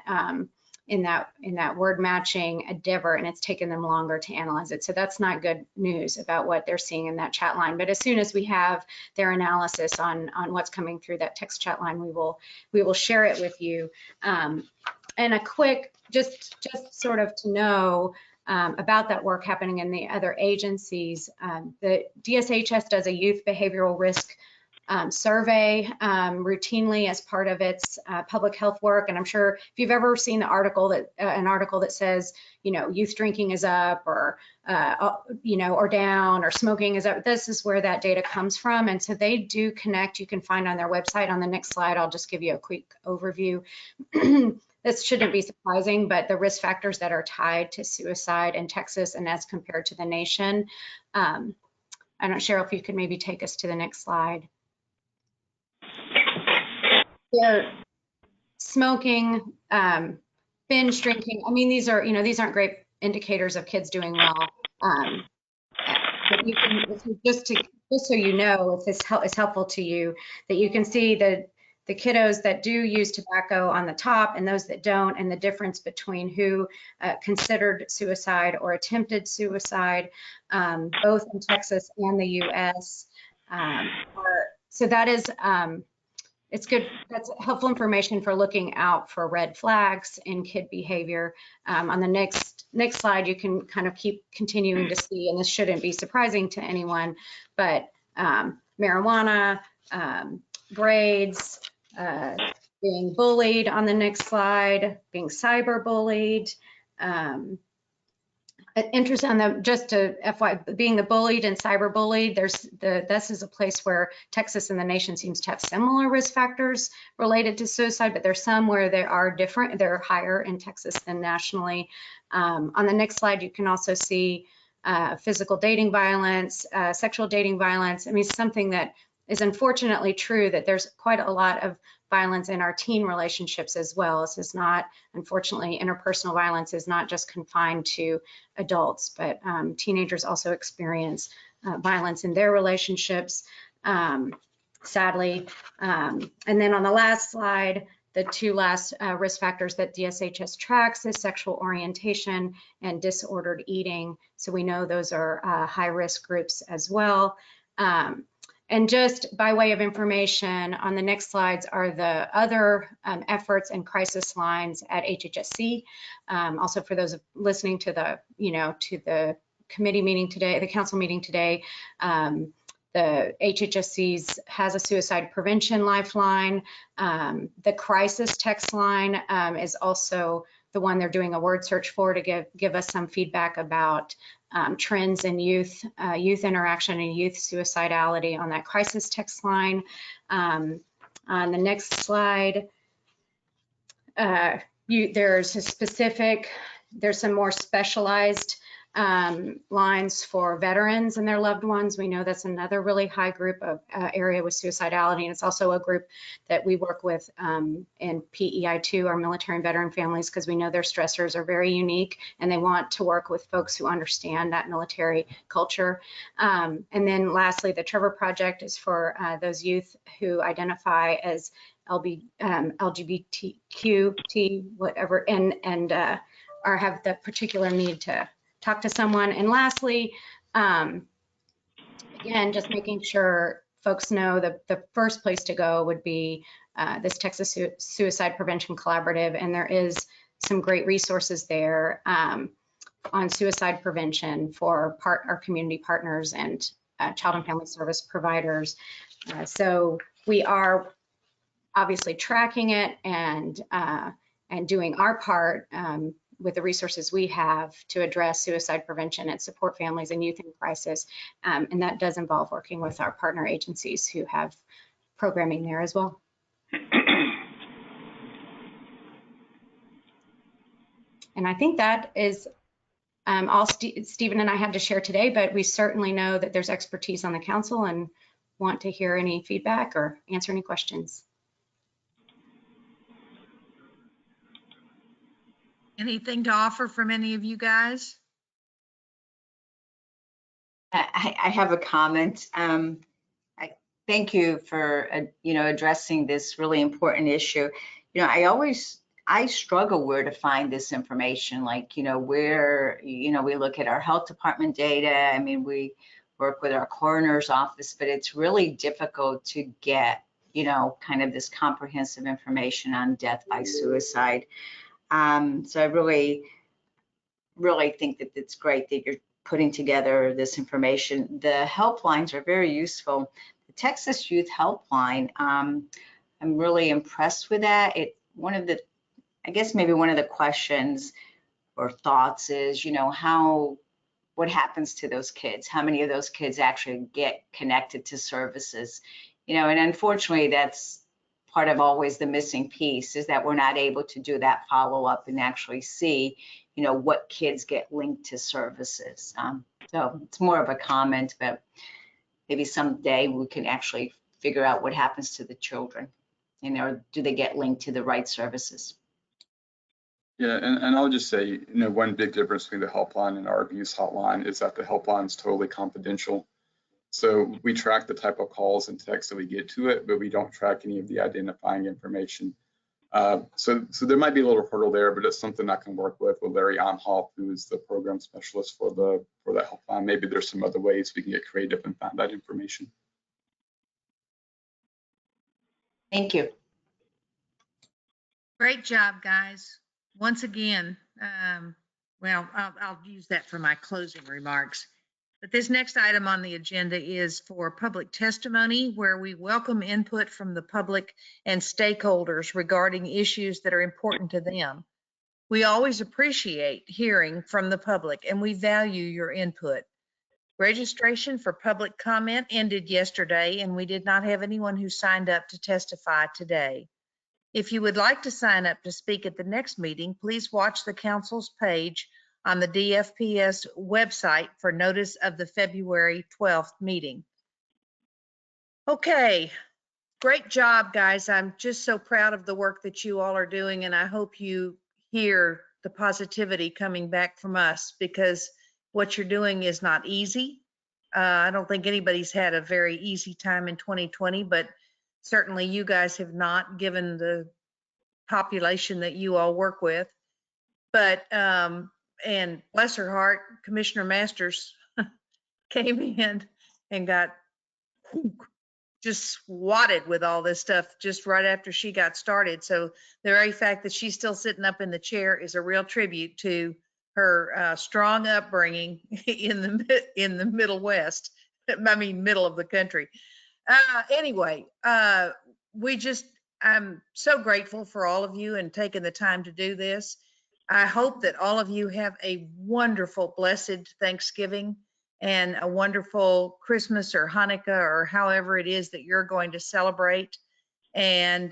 word matching endeavor, and it's taken them longer to analyze it. So that's not good news about what they're seeing in that chat line. But as soon as we have their analysis on what's coming through that text chat line, we will share it with you. And a quick, just sort of to know about that work happening in the other agencies. The DSHS does a youth behavioral risk survey routinely as part of its public health work. And I'm sure if you've ever seen an article that says, youth drinking is up, or or down, or smoking is up, this is where that data comes from. And so they do connect. You can find on their website. On the next slide, I'll just give you a quick overview. This shouldn't be surprising, but the risk factors that are tied to suicide in Texas and as compared to the nation. I don't know, Cheryl, if you could maybe take us to the next slide. They're smoking, binge drinking. I mean, these aren't great indicators of kids doing well. But you can, just so you know, if this is helpful to you, that you can see the kiddos that do use tobacco on the top and those that don't, and the difference between who considered suicide or attempted suicide, both in Texas and the U.S. So that is, it's good. That's helpful information for looking out for red flags in kid behavior. On the next slide, you can kind of keep continuing to see, and this shouldn't be surprising to anyone, but marijuana, grades, being bullied on the next slide, being cyberbullied, interest on the, just to FY, being the bullied and cyberbullied, this is a place where Texas and the nation seems to have similar risk factors related to suicide, but there's some where they are different. They're higher in Texas than nationally. On the next slide, you can also see physical dating violence, sexual dating violence. I mean, something that is unfortunately true, that there's quite a lot of violence in our teen relationships as well. This is not, unfortunately, interpersonal violence is not just confined to adults, but teenagers also experience violence in their relationships, sadly. And then on the last slide, the two last risk factors that DSHS tracks is sexual orientation and disordered eating. So we know those are high risk groups as well. And just by way of information, on the next slides are the other efforts and crisis lines at HHSC. Also for those listening to the, to the committee meeting today, the council meeting today, the HHSC's has a suicide prevention lifeline. The crisis text line is also the one they're doing a word search for to give us some feedback about trends in youth interaction and youth suicidality on that crisis text line. On the next slide, there's some more specialized lines for veterans and their loved ones. We know that's another really high group of area with suicidality, and it's also a group that we work with in PEI2, our military and veteran families, because we know their stressors are very unique and they want to work with folks who understand that military culture. And then lastly, the Trevor Project is for those youth who identify as LGBTQ, whatever, and or have the particular need to talk to someone. And lastly, again, just making sure folks know that the first place to go would be this Texas Suicide Prevention Collaborative, and there is some great resources there on suicide prevention for our community partners and child and family service providers. So we are obviously tracking it and doing our part with the resources we have to address suicide prevention and support families and youth in crisis. And that does involve working with our partner agencies who have programming there as well. And I think that is all Stephen and I had to share today, but we certainly know that there's expertise on the council and want to hear any feedback or answer any questions. Anything to offer from any of you guys? I have a comment. I thank you for addressing this really important issue. I struggle where to find this information, like where we look at our health department data. I mean, we work with our coroner's office, but it's really difficult to get kind of this comprehensive information on death by suicide. So I really think that it's great that you're putting together this information. The helplines are very useful. The Texas Youth Helpline, I'm really impressed with that. I guess maybe one of the questions or thoughts is, what happens to those kids? How many of those kids actually get connected to services? And unfortunately, that's part of always the missing piece, is that we're not able to do that follow-up and actually see, what kids get linked to services. So it's more of a comment, but maybe someday we can actually figure out what happens to the children, do they get linked to the right services? Yeah, and I'll just say, one big difference between the helpline and our abuse hotline is that the helpline is totally confidential. So we track the type of calls and texts that we get to it, but we don't track any of the identifying information. So there might be a little hurdle there, but it's something I can work with Larry Onhoff, who is the program specialist for the helpline. Maybe there's some other ways we can get creative and find that information. Thank you. Great job, guys. Once again, well, I'll use that for my closing remarks. But this next item on the agenda is for public testimony, where we welcome input from the public and stakeholders regarding issues that are important to them. We always appreciate hearing from the public, and we value your input. Registration for public comment ended yesterday, and we did not have anyone who signed up to testify today. If you would like to sign up to speak at the next meeting, please watch the council's page on the DFPS website for notice of the February 12th meeting. Okay, great job, guys. I'm just so proud of the work that you all are doing, and I hope you hear the positivity coming back from us, because what you're doing is not easy. I don't think anybody's had a very easy time in 2020, but certainly you guys have not, given the population that you all work with. But, and bless her heart, Commissioner Masters came in and got just swatted with all this stuff just right after she got started. So the very fact that she's still sitting up in the chair is a real tribute to her strong upbringing in the Middle West. I mean, middle of the country. Anyway, I'm so grateful for all of you and taking the time to do this. I hope that all of you have a wonderful, blessed Thanksgiving and a wonderful Christmas or Hanukkah or however it is that you're going to celebrate. And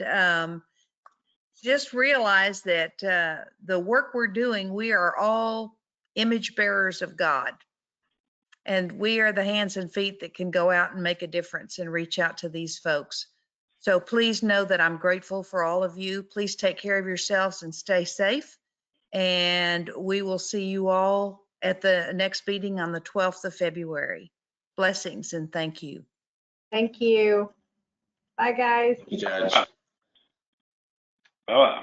just realize that the work we're doing, we are all image bearers of God. And we are the hands and feet that can go out and make a difference and reach out to these folks. So please know that I'm grateful for all of you. Please take care of yourselves and stay safe. And we will see you all at the next meeting on the 12th of February. Blessings and thank you. Thank you. Bye, guys. Judge. Bye.